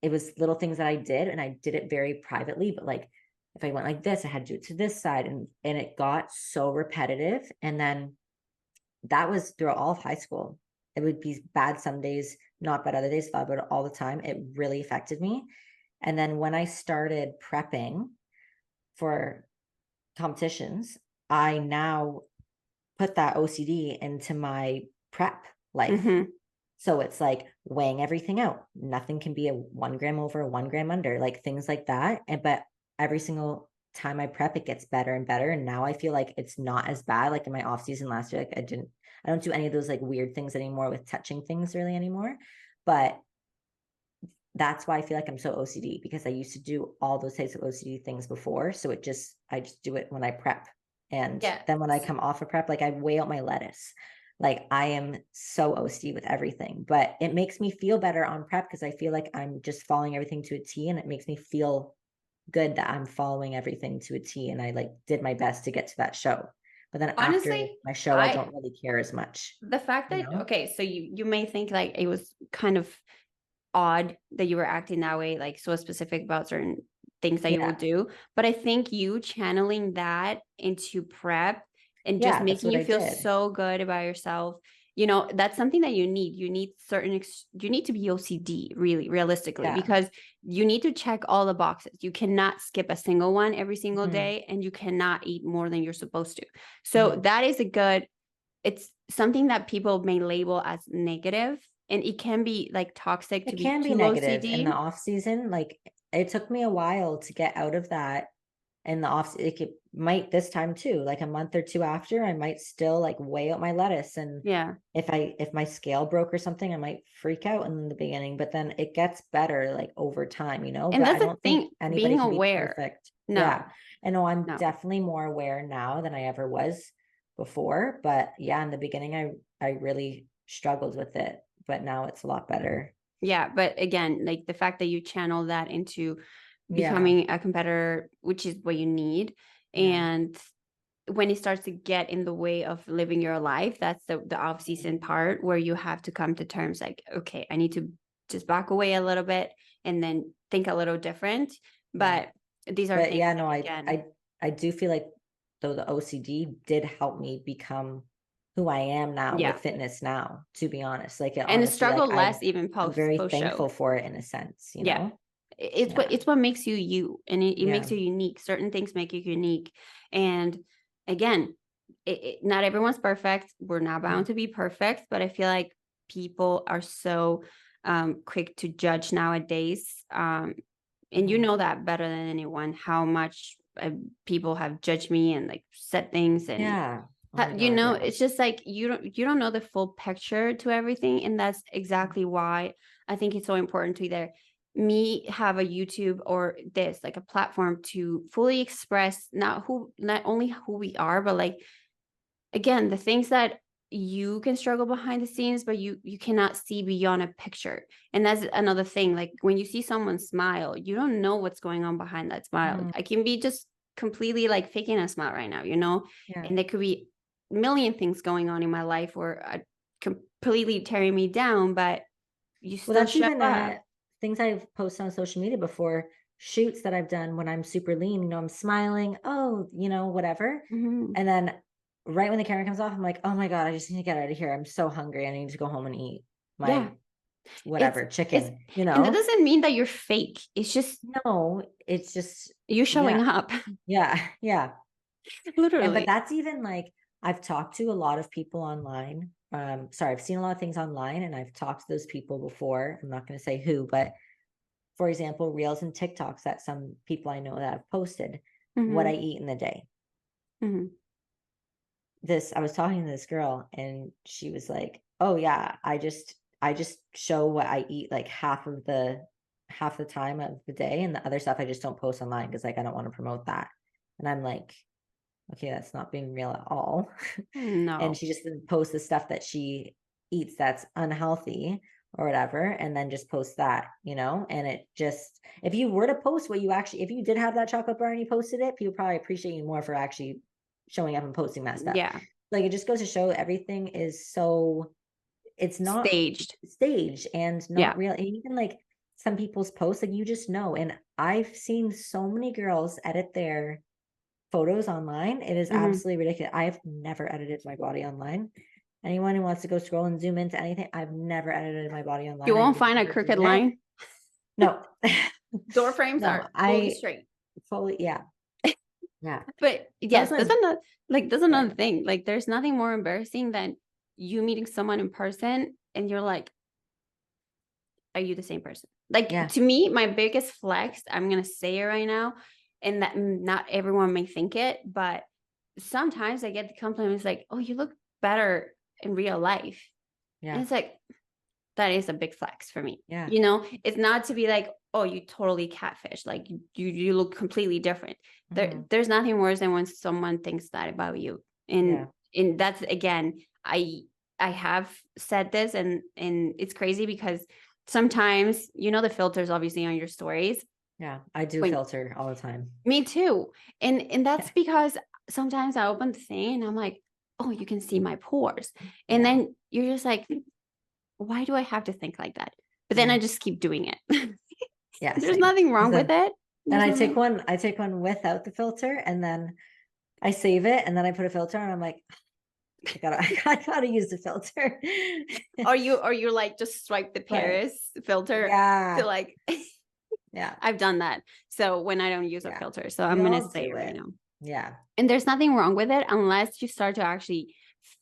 it was little things that I did, and I did it very privately, but like if I went like this, I had to do it to this side, and it got so repetitive. And then that was throughout all of high school. It would be bad some days, not bad other days, thought about it all the time. It really affected me. And then when I started prepping for competitions, I now put that OCD into my prep life. Hmm. So it's like weighing everything out. Nothing can be a 1 gram over, 1 gram under, like things like that. And but every single time I prep, it gets better and better. And now I feel like it's not as bad. Like in my off season last year, like I don't do any of those like weird things anymore with touching things really anymore. But that's why I feel like I'm so OCD, because I used to do all those types of OCD things before. So I just do it when I prep. And Yeah. then when I come off of prep, like I weigh out my lettuce. Like I am so OCD with everything, but it makes me feel better on prep because I feel like I'm just following everything to a T, and it makes me feel good that I'm following everything to a T, and I like did my best to get to that show. But then after Honestly, my show, I I don't really care as much, the fact you that, know? okay, so you may think like it was kind of odd that you were acting that way, like so specific about certain things that you will Yeah. do. But I think you channeling that into prep and just Yeah, that's making what you I feel did. so good about yourself, that's something that you need. You need you need to be OCD, really, realistically, Yeah. because you need to check all the boxes. You cannot skip a single one every single Mhm. day, and you cannot eat more than you're supposed to. So Mhm. that is a good, it's something that people may label as negative, and it can be like toxic to It be can be too negative in the OCD. off season. Like it took me a while to get out of that in the off. Might this time too, like a month or two after, I might still like weigh out my lettuce. And Yeah. if my scale broke or something, I might freak out in the beginning, but then it gets better like over time, And but that's I the don't think thing, anybody being can be aware. perfect. Yeah. No, I know I'm no. definitely more aware now than I ever was before, but yeah, in the beginning, I really struggled with it, but now it's a lot better. Yeah, but again, like the fact that you channel that into Yeah. becoming a competitor, which is what you need, Yeah. and when it starts to get in the way of living your life, that's the off season part where you have to come to terms like, okay, I need to just back away a little bit and then think a little different. Yeah. But these are But things yeah, that no, again, I do feel like though the OCD did help me become who I am now yeah, with fitness now, to be honest. Like it, and honestly, like struggle less even I'm post very post show. thankful for it in a sense, Yeah, Yeah. it's what makes you you, and it Yeah. makes you unique. Certain things make you unique, and again, not everyone's perfect. We're not bound to be perfect, but I feel like people are so quick to judge nowadays, and you Mhm. know that better than anyone how much people have judged me and like said things, and Yeah. Oh my you God. know, Yeah. it's just like you don't know the full picture to everything, and that's exactly why I think it's so important to either me have a YouTube or this like a platform to fully express not only who we are, but like again the things that you can struggle behind the scenes, but you cannot see beyond a picture. And that's another thing, like when you see someone smile, you don't know what's going on behind that smile. Mm, I can be just completely like faking a smile right now, you know, yeah. and there could be a million things going on in my life or completely tearing me down, but you Well, still that's show even up. things I've posted on social media before, shoots that I've done when I'm super lean, I'm smiling, oh, whatever. Mhm. And then right when the camera comes off, I'm like, oh my God, I just need to get out of here. I'm so hungry. I need to go home and eat Yeah, my it's whatever it's chicken, and that doesn't mean that you're fake. It's just No, it's just, you yeah, showing up. yeah, yeah. But Literally. that's even like, I've talked to a lot of people online. Sorry, I've seen a lot of things online and I've talked to those people before. I'm not going to say who, but for example, reels and TikToks that some people I know that have posted what I Hmm. eat in the day. Hmm. I was talking to this girl and she was like, "Oh yeah, I just show what I eat like half the time of the day, and the other stuff I just don't post online because like I don't want to promote that." And I'm like, "Okay, that's not being real at all." And No. she just posts the stuff that she eats that's unhealthy or whatever, and then just post that, and it just, if you were to post what you actually, if you did have that chocolate bar and you posted it, people probably appreciate you more for actually showing up and posting that stuff. Yeah. Like it just goes to show everything is so, it's not Staged. staged and Yeah. not real. And even like some people's posts, like you just know. And I've seen so many girls edit their photos online. It is Hmm. absolutely ridiculous. I've never edited my body online. Anyone who wants to go scroll and zoom into anything, I've never edited my body You online. I've won't find a never crooked done it. line. No. Door frames No, are fully I straight. fully, yeah, yeah. But That yes, was my, that's another sorry. thing. Like there's nothing more embarrassing than you meeting someone in person and you're like, are you the same person? Like Yeah, to me, my biggest flex, I'm gonna say it right now, and that not everyone may think it, but sometimes I get the compliments like, oh, you look better in real life. And yeah, it's like, that is a big flex for me. yeah. You know, it's not to be like, oh, you totally catfish. Like you look completely different. Mhm. There's nothing worse than when someone thinks that about you. Yeah, And that's again, I have said this, and it's crazy because sometimes the filters obviously on your stories. yeah. I do When filter all the time. me too. And that's because sometimes I open the thing and I'm like, oh, you can see my pores. And Yeah, then you're just like, why do I have to think like that? But then I yeah, just keep doing it. yeah. There's Same. nothing wrong with Listen, it. and There's nothing. I take one without the filter, and then I save it, and then I put a filter, and I'm like, I gotta use the filter. Or you like just swipe the But Paris filter to yeah, like yeah, I've done that. So when I don't use a yeah. filter. So We I'm gonna all say do it right it. now. Yeah, And there's nothing wrong with it unless you start to actually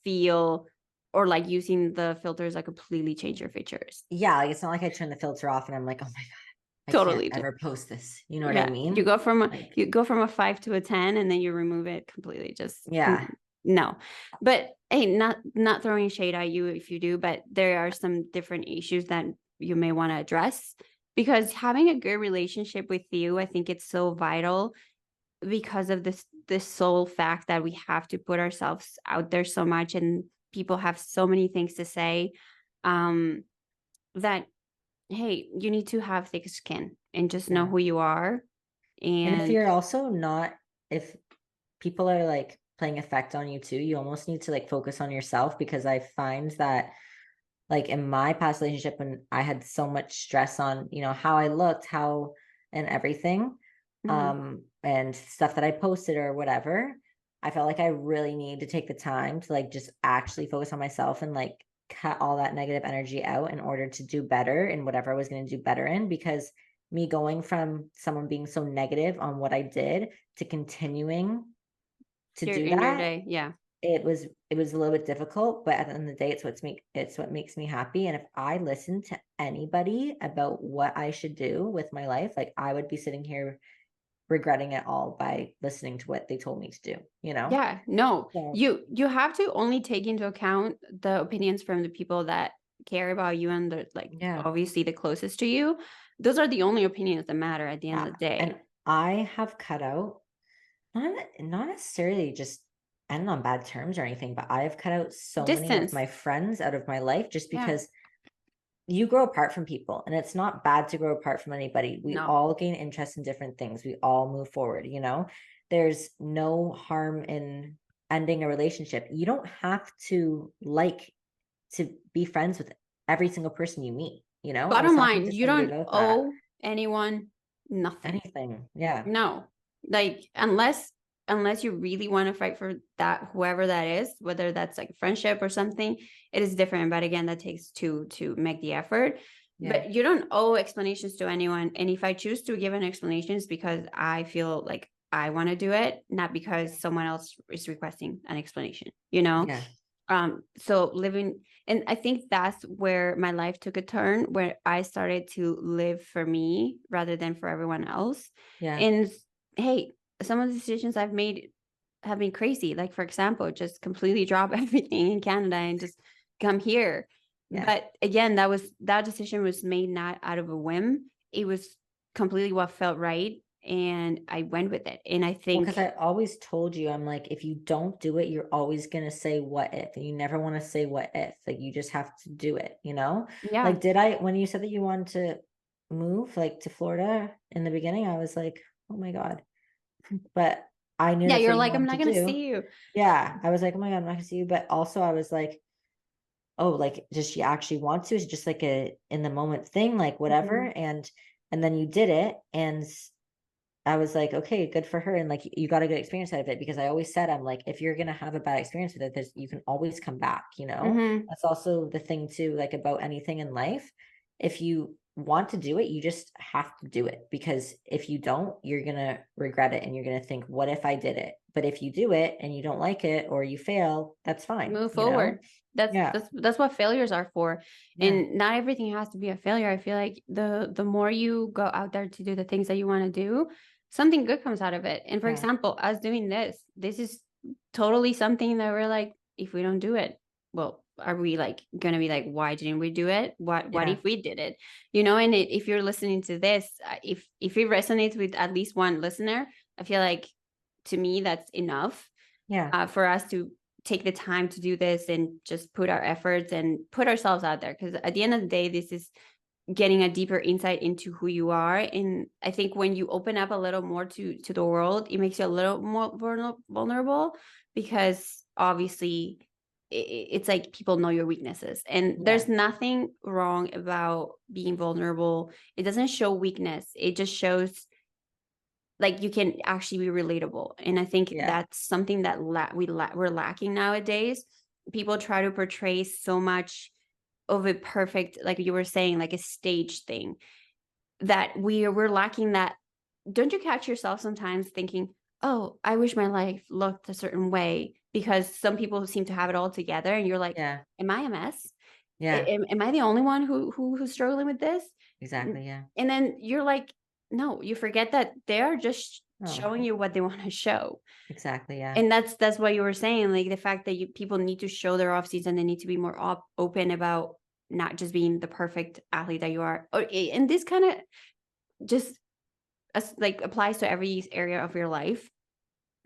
feel or like using the filters that completely change your features. Yeah, like it's not like I turn the filter off and I'm like, oh my God, I can't Totally. ever post this. You know what I Yeah. mean? Like, You go from a 5 to a 10 and then you remove it completely. yeah. No. But hey, not throwing shade at you if you do, but there are some different issues that you may want to address, because having a good relationship with you, I think it's so vital because of this sole fact that we have to put ourselves out there so much, and people have so many things to say, um that, hey, you need to have thick skin and just know Yeah. who you are. And if And you're also not, if people are like playing effect on you too, you almost need to like focus on yourself, because I find that like in my past relationship, when I had so much stress on, how I looked, how and everything, mhm, and stuff that I posted or whatever, I felt like I really need to take the time to like just actually focus on myself and like cut all that negative energy out in order to do better in whatever I was going to do better in. Because me going from someone being so negative on what I did to continuing to you're do in your that, day. Yeah. it was a little bit difficult, but at the end of the day, it's what makes me happy. And if I listened to anybody about what I should do with my life, like I would be sitting here regretting it all by listening to what they told me to do, you know? Yeah. No, So you have to only take into account the opinions from the people that care about you and the, like, yeah, obviously the closest to you. Those are the only opinions that matter at the end yeah. of the day. And I have cut out, not necessarily just ending on bad terms or anything, but I have cut out so many of Distance. my friends out of my life just Yeah. because you grow apart from people, and it's not bad to grow apart from anybody. We No. all gain interest in different things. We all move forward. There's no harm in ending a relationship. You don't have to like to be friends with every single person you meet. I was Bottom talking line, to you somebody don't about that. owe anyone nothing. Anything. Yeah. No, like unless you really want to fight for that, whoever that is, whether that's like a friendship or something, it is different. But again, that takes two to make the effort. Yeah. But you don't owe explanations to anyone. And if I choose to give an explanation, it's because I feel like I want to do it, not because someone else is requesting an explanation, you know? Yeah. So living, and I think that's where my life took a turn, where I started to live for me rather than for everyone else. Yeah. And hey, some of the decisions I've made have been crazy. Like, for example, just completely drop everything in Canada and just come here. Yeah. But again, that decision was made not out of a whim. It was completely what felt right. And I went with it. And I Well, because think, I always told you, I'm like, if you don't do it, you're always gonna say what if, and you never want to say what if. Like you just have to do it. yeah, Like, did I when you said that you wanted to move like to Florida in the beginning, I was like, oh my God. But I knew yeah, that's you're what you like, I'm wanted not to going to do. see you. Yeah. I was like, oh my God, I'm not gonna see you. But also I was like, oh, like, does she actually want to? Is it just like a in the moment thing, like whatever? Mhm. And then you did it, and I was like, okay, good for her. And like, you got a good experience out of it, because I always said, I'm like, if you're going to have a bad experience with it, you can always come back. Mhm. That's also the thing too, like about anything in life. If you want to do it, you just have to do it, because if you don't, you're going to regret it and you're going to think, what if I did it? But if you do it and you don't like it or you fail, that's fine, Move you know? forward. That's Yeah. that's that's what failures are for. Yeah. And not everything has to be a failure. I feel like the more you go out there to do the things that you want to do, something good comes out of it. And for Yeah. example, us doing this is totally something that we're like, if we don't do it, well, are we like gonna be like, why didn't we do it? What Yeah. if we did it? And if you're listening to this, if it resonates with at least one listener, I feel like, to me, that's enough, Yeah. for us to take the time to do this and just put our efforts and put ourselves out there. Because at the end of the day, this is getting a deeper insight into who you are. And I think when you open up a little more to the world, it makes you a little more vulnerable, because obviously it's like people know your weaknesses, and Yeah. there's nothing wrong about being vulnerable. It doesn't show weakness. It just shows like you can actually be relatable. And I think Yeah. that's something that we're lacking nowadays. People try to portray so much of a perfect, like you were saying, like a stage thing, that we're lacking that. Don't you catch yourself sometimes thinking, oh, I wish my life looked a certain way, because some people seem to have it all together, and you're like, Yeah. am I a mess? Yeah. Am I the only one who's struggling with this? Exactly. Yeah. And then you're like, no, you forget that they're just Oh, showing you what they want to show. exactly. Yeah. And that's what you were saying, like the fact that people need to show their off season, they need to be more open about not just being the perfect athlete that you are. And this kind of just like applies to every area of your life,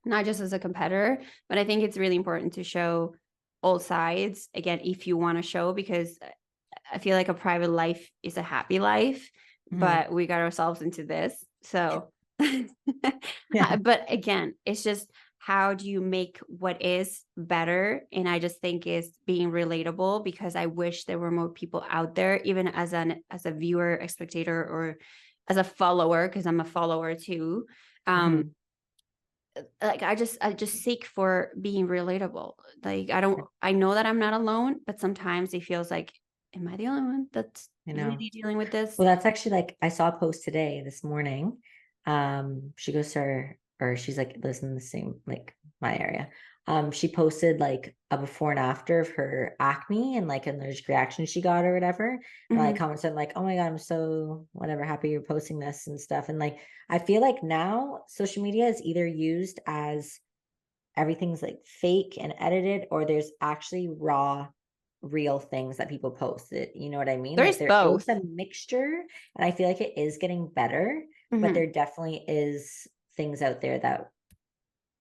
not just as a competitor, but I think it's really important to show all sides again if you want to show, because I feel like a private life is a happy life, Mhm. but we got ourselves into this. So, Yeah. but again, it's just how do you make what is better? And I just think is being relatable, because I wish there were more people out there, even as a viewer, a spectator, or as a follower, because I'm a follower too. Mhm. Like I just seek for being relatable. Like I know that I'm not alone, but sometimes it feels like, am I the only one that's I know. really dealing with this? Well, that's actually like I saw a post today, this morning. She goes to her, or she's like lives in the same like my area. She posted like a before and after of her acne and like an allergic reaction she got or whatever. And like Mhm. comments on like, oh my God, I'm so whatever happy you're posting this and stuff. And like I feel like now social media is either used as everything's like fake and edited, or there's actually raw real things that people post it, you know what I mean? Like There's there is both. a mixture, and I feel like it is getting better, but Mhm. there definitely is things out there that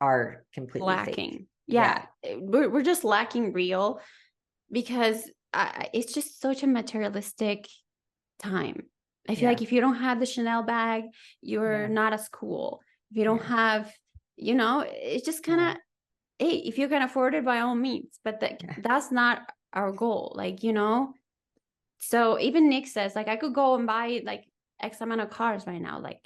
are completely fake. Lacking. Yeah. Yeah, we're just lacking real, because it's just such a materialistic time. I feel Yeah. like if you don't have the Chanel bag, you're Yeah. not as cool. If you don't Yeah. have, it's just kind Yeah. of, hey, if you can afford it, by all means. But Yeah. that's not our goal. Like. So even Nick says, like, I could go and buy like X amount of cars right now. Like,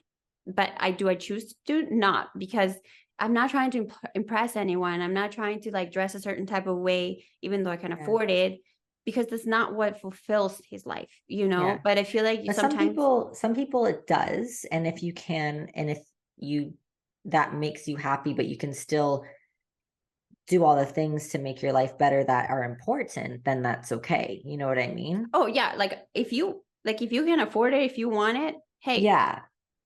but I choose to do not, because I'm not trying to impress anyone. I'm not trying to like dress a certain type of way, even though I can Yeah. afford it, because that's not what fulfills his life. Yeah. But I feel like But sometimes, some people it does. And if you can, and if you that makes you happy, but you can still do all the things to make your life better that are important, then that's okay. You know what I mean? oh yeah, if you can afford it, if you want it, hey, Yeah.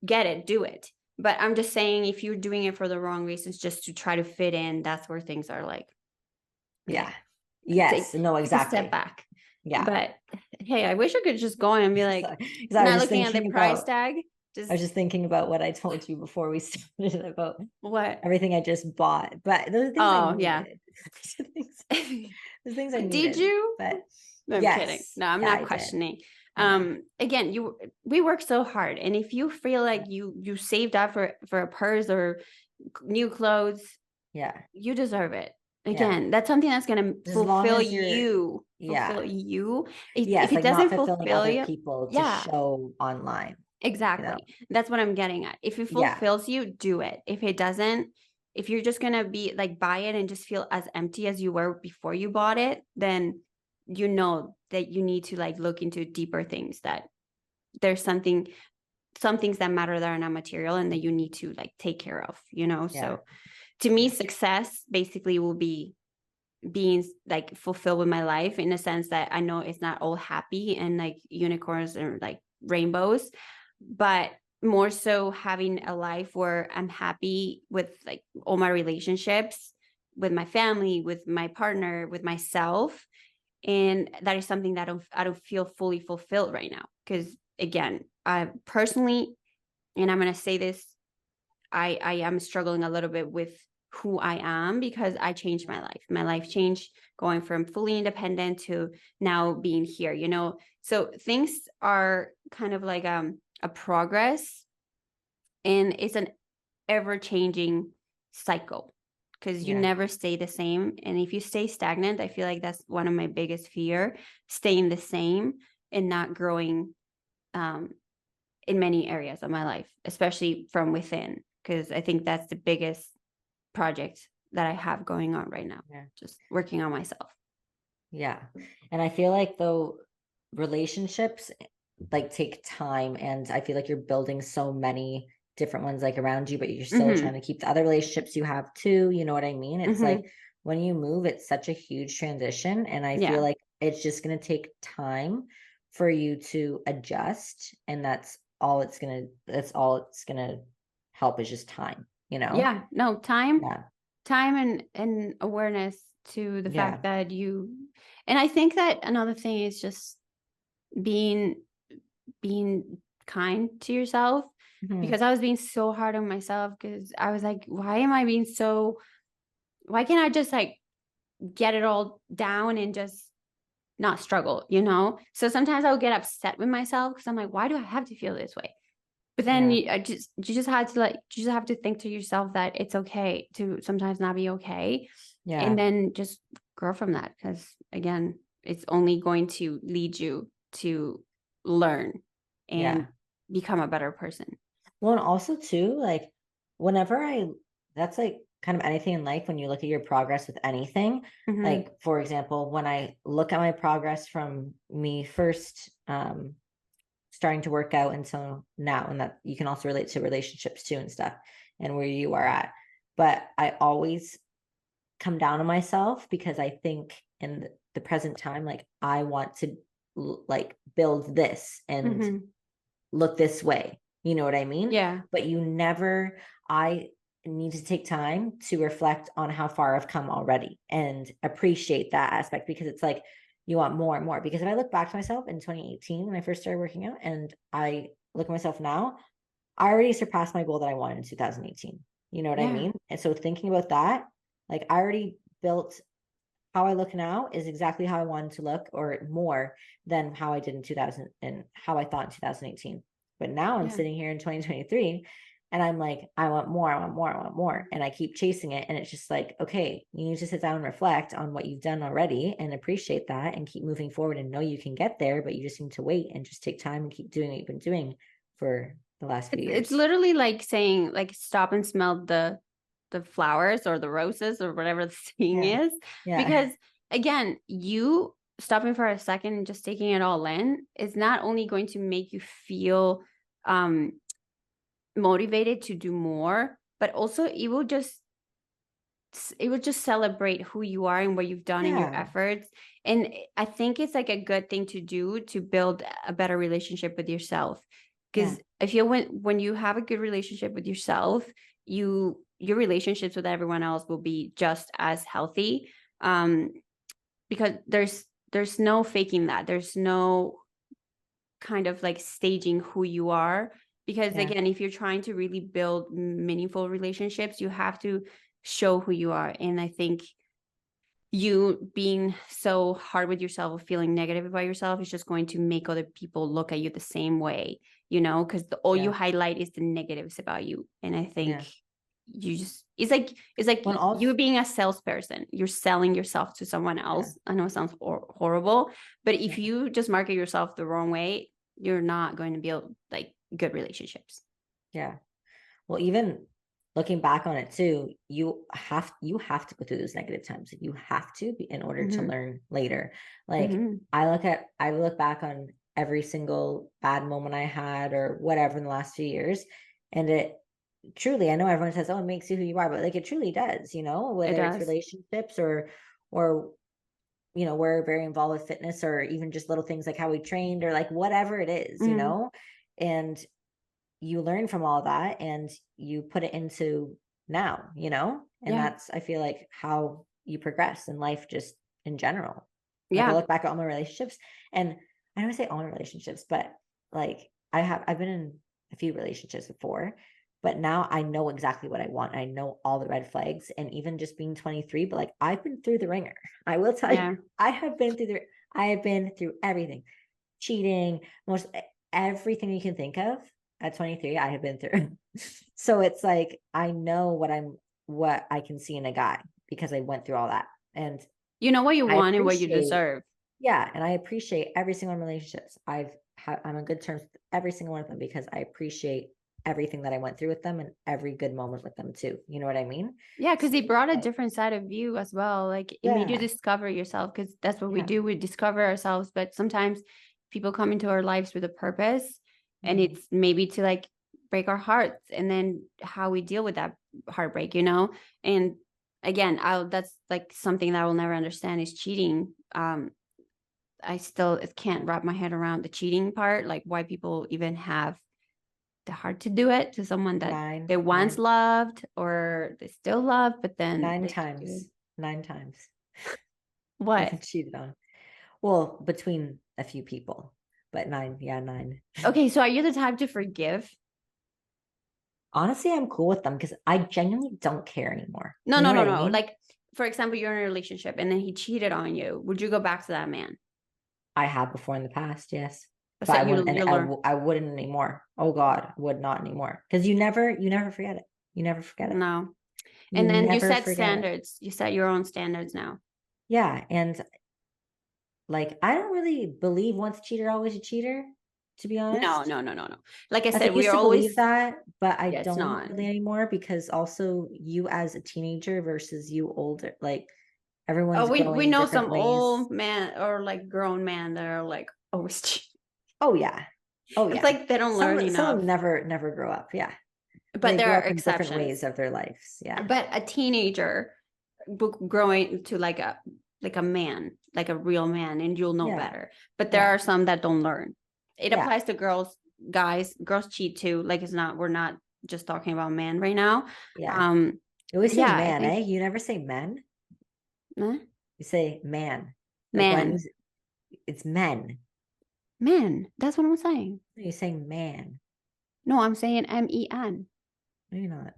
get it, do it. But I'm just saying, if you're doing it for the wrong reasons, just to try to fit in, that's where things are like, Yeah. okay, Yes. take No, take a step exactly. back. Yeah. But hey, I wish I could just go and be like, So, 'cause I was not just looking at the thinking price about tag, I was just just thinking about what I told you before we started about what? everything I just bought. But those are things I Oh yeah. needed. Those are things, those things I Did needed. you? But No, I'm kidding. yes, No, I'm yeah, not I did. questioning. I know. Again, we work so hard, and if you feel like you saved up for a purse or new clothes, Yeah. you deserve it. Yeah. Again, that's something that's gonna As long fulfill as you're you. Fulfill yeah. you. If Yes, it like not doesn't fulfilling fulfill other you, people to yeah, show online, you know. exactly. That's what I'm getting at. If it Yeah. fulfills you, do it. If it doesn't, if you're just gonna be like buy it and just feel as empty as you were before you bought it, then you know that you need to like look into deeper things, that there's some things that matter that are not material and that you need to like take care of. Yeah. So to me, Yeah. success basically will be being like fulfilled with my life, in a sense that I know it's not all happy and like unicorns or like rainbows, but more so having a life where I'm happy with like all my relationships, with my family, with my partner, with myself. And that is something that I don't feel fully fulfilled right now, because again, I personally, and I'm going to say this, I am struggling a little bit with who I am, because I changed my life. My life changed, going from fully independent to now being here. So things are kind of like a progress, and it's an ever changing cycle, because you Yeah. never stay the same. And if you stay stagnant, I feel like that's one of my biggest fear, staying the same and not growing um, in many areas of my life, especially from within, because I think that's the biggest project that I have going on right now, Yeah. just working on myself. Yeah. And I feel like though relationships like take time, and I feel like you're building so many different ones like around you, but you're still Mm-hmm. trying to keep the other relationships you have too. You know what I mean? It's like Mm-hmm. when you move, it's such a huge transition. And I feel Yeah. like it's just going to take time for you to adjust. And that's all it's going to help is just time, you know? Yeah. No, time, Yeah. time and awareness to the Yeah. fact that and I think that another thing is just being being kind to yourself, Mhm. because I was being so hard on myself, because I was like, why am I being so, why can't I just like get it all down and just not struggle, you know? So sometimes I'll get upset with myself because I'm like, why do I have to feel this way? But then Yeah. you just had to like, you just have to think to yourself that it's okay to sometimes not be okay. And Yeah. then just grow from that. Because again, it's only going to lead you to learn and Yeah. become a better person. Well, and also too, like whenever that's like kind of anything in life, when you look at your progress with anything, Mm-hmm. like for example, when I look at my progress from me first starting to work out until now, and that you can also relate to relationships too and stuff and where you are at. But I always come down on myself because I think in the present time, like I want to like build this and Mm-hmm. look this way. You know what I mean? Yeah. But I need to take time to reflect on how far I've come already and appreciate that aspect because it's like you want more and more. Because if I look back to myself in 2018 when I first started working out and I look at myself now, I already surpassed my goal that I wanted in 2018. You know what I Yeah. mean? And so thinking about that, like I already built how I look now is exactly how I wanted to look or more than how I did in 2000 and how I thought in 2018. But now I'm Yeah. sitting here in 2023 and I'm like, I want more, I want more, I want more. And I keep chasing it. And it's just like, okay, you need to sit down and reflect on what you've done already and appreciate that and keep moving forward and know you can get there, but you just need to wait and just take time and keep doing what you've been doing for the last few It's years. literally like saying, like, stop and smell the flowers or the roses or whatever the thing Yeah. is. Yeah. Because again, you stopping for a second and just taking it all in is not only going to make you feel um motivated to do more, but also it will just celebrate who you are and what you've done in your Yeah. efforts. And I think it's like a good thing to do to build a better relationship with yourself. Yeah. Because I feel when you have a good relationship with yourself, your relationships with everyone else will be just as healthy. Um, because there's no faking that. There's no kind of like staging who you are. Because Yeah. again, if you're trying to really build meaningful relationships, you have to show who you are. And I think you being so hard with yourself or feeling negative about yourself is just going to make other people look at you the same way, because all you Yeah. highlight is the negatives about you. And I think Yeah. it's like When you also, being a salesperson, you're selling yourself to someone yeah. else. I know it sounds horrible, but if Yeah. you just market yourself the wrong way, you're not going to build like good relationships. Yeah. Well, even looking back on it too, you have to go through those negative times. You have to be in order to Mm-hmm. learn later. Like Mm-hmm. I look back on every single bad moment I had or whatever in the last few years, and it truly, I know everyone says, "Oh, it makes you who you are," but like it truly does. It Whether it's does. relationships or we're very involved with fitness or even just little things like how we trained or like whatever it is, Mm-hmm. and you learn from all that and you put it into now, and Yeah. that's, I feel like, how you progress in life just in general. Like I Yeah. look back at all my relationships and I don't say all my relationships, but like I've been in a few relationships before, but now I know exactly what I want. I know all the red flags and even just being 23, but like I've been through the ringer. I will tell you, Yeah. I have been through everything, cheating, most everything you can think of at 23, I have been through. So it's like I know what I can see in a guy because I went through all that. And You know what you I want and what you appreciate, deserve. yeah, and I appreciate every single one of my relationships. I'm on good terms with every single one of them because I appreciate everything that I went through with them and every good moment with them too. You know what I mean? Yeah, because So they brought a like, different side of you as well. Like it made you yeah, discover yourself, because that's what we yeah, do. We discover ourselves, but sometimes people come into our lives with a purpose, and mhm, it's maybe to like break our hearts, and then how we deal with that heartbreak. And again, that's like something that I will never understand is cheating. I still can't wrap my head around the cheating part, like why people even have the heart to do it to someone that they once loved or they still love, but then 9 times. 9 times. What? Cheated on. Well, between a few people, but 9. Yeah, 9. Okay, so are you the type to forgive? Honestly, I'm cool with them because I genuinely don't care anymore. No, You know no, what no, I no. mean? Like, for example, you're in a relationship and then he cheated on you. Would you go back to that man? I have before in the past, yes. That's But I that wouldn't, you and learn. I wouldn't anymore. Oh God, I would not anymore. Because you never forget it. You never forget it. No. You And then you never set forget it. standards. You set your own standards now. Yeah, and like I don't really believe once a cheater, always a cheater. To be honest, No, no, no, no, no. Like I like I said, we used are to believe always, that, but I yeah, it's don't not. really anymore because also you as a teenager versus you older, like everyone's Oh, we growing know different some ways. old man or like grown man that are like always cheating. Oh yeah. Oh It's yeah. like they don't learn Some of enough. them never grow up. Yeah. But They there grow are up in different exceptions. ways of their lives. Yeah. But a teenager growing to like a man, like a real man, and you'll know Yeah. better. But there are some that don't learn. It Yeah. applies to girls, guys. Girls cheat too. Like it's not. We're not just talking about men right now. Yeah. You always say Yeah, I man, think. eh? You never say men. You say man. Like when Man, it's men. man. That's what I'm saying. You're saying man. No, I'm saying men. No, you're not.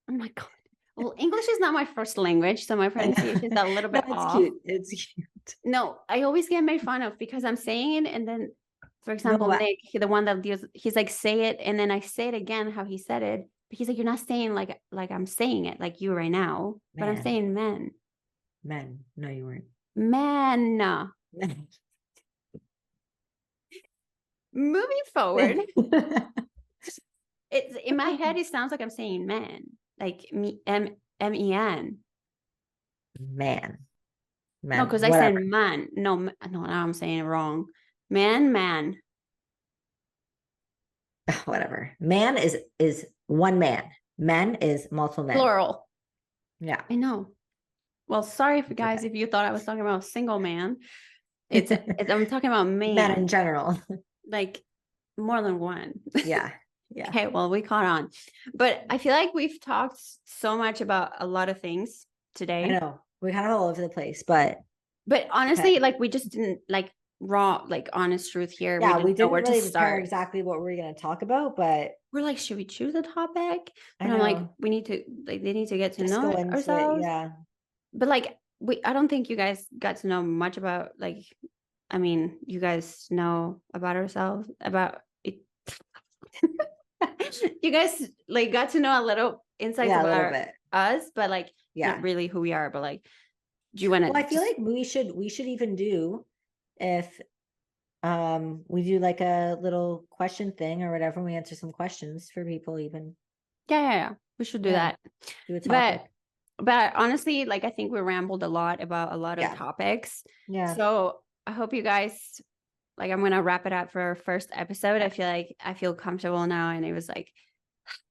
Oh my god. Well, English is not my first language, so my pronunciation is a little No, bit it's off. cute. It's cute. No, I always get made fun of because I'm saying it, and then, for example, No, Nick, the one that deals, he's like, say it, and then I say it again how he said it. But he's like, you're not saying like I'm saying it like you right now, but I'm man. saying men. Men. No, you weren't. Men. Moving forward, it's in my head. It sounds like I'm saying men, like me, men. Man. No, Man. because I said Whatever. man. No, no, now I'm saying it wrong. Man. Whatever. Man is one man. Men is multiple men. Plural. Yeah. I know. Well, sorry for guys Okay. if you thought I was talking about a single man. It's I'm talking about Men man, in general. like more than one. Yeah. Yeah. Okay, well, we caught on. But I feel like we've talked so much about a lot of things today. I know. We're kind of all over the place, but honestly, like we just didn't like raw, like honest truth here. yeah, We didn't know where really to prepare start. exactly what we're going to talk about, but We're like, should we choose a topic? I But I'm like, know. we need to like they need to get to Just know go into it. ourselves. Yeah. But like I don't think you guys got to know much about like I mean, you guys know about ourselves, about it. You guys like got to know a little insights Yeah, a little about bit. us, but like Yeah. not really who we are, but like do you want to Well, I feel like we should even do if we do like a little question thing or whatever, we answer some questions for people even. yeah. We should do that. Do a topic. But honestly, like I think we rambled a lot about a lot of topics. Yeah. So I hope you guys like I'm gonna wrap it up for our first episode. I feel comfortable now, and it was like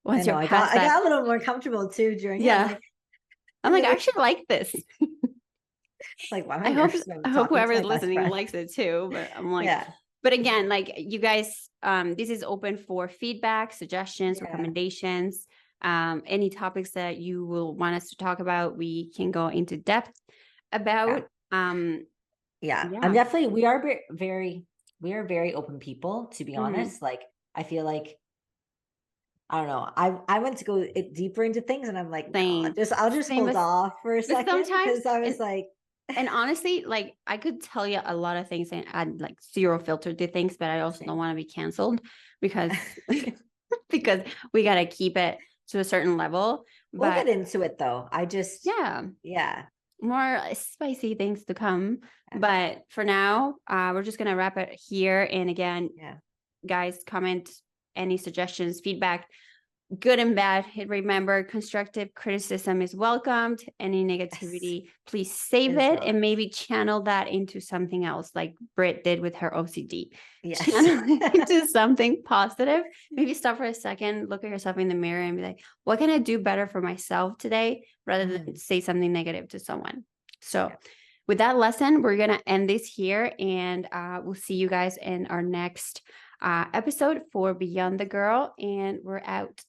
once you're past I got a little more comfortable too during it. I'm like I actually like this. Like wow, I hope whoever's listening likes it too. But I'm like, but again, like you guys, this is open for feedback, suggestions, recommendations, any topics that you will want us to talk about, we can go into depth about. I'm definitely we are very open people, to be honest. Like I feel like I don't know. I went to go deeper into things, and I'm like, no, I'll just hold off for a second because I was like. And honestly, like I could tell you a lot of things and add like zero filter to things, but I also don't want to be canceled because because we got to keep it to a certain level. We'll get into it though. I just more spicy things to come. But for now, we're just gonna wrap it here. And again, guys, comment any suggestions, feedback. good and bad. Remember, constructive criticism is welcomed. Any Yes, negativity, please save is it not. and maybe channel that into something else, like Britt did with her OCD. Yes. Channel it into something positive. Maybe stop for a second, look at yourself in the mirror and be like, what can I do better for myself today, rather than say something negative to someone. So with that lesson, we're going to end this here, and we'll see you guys in our next episode for Beyond the Girl, and we're out.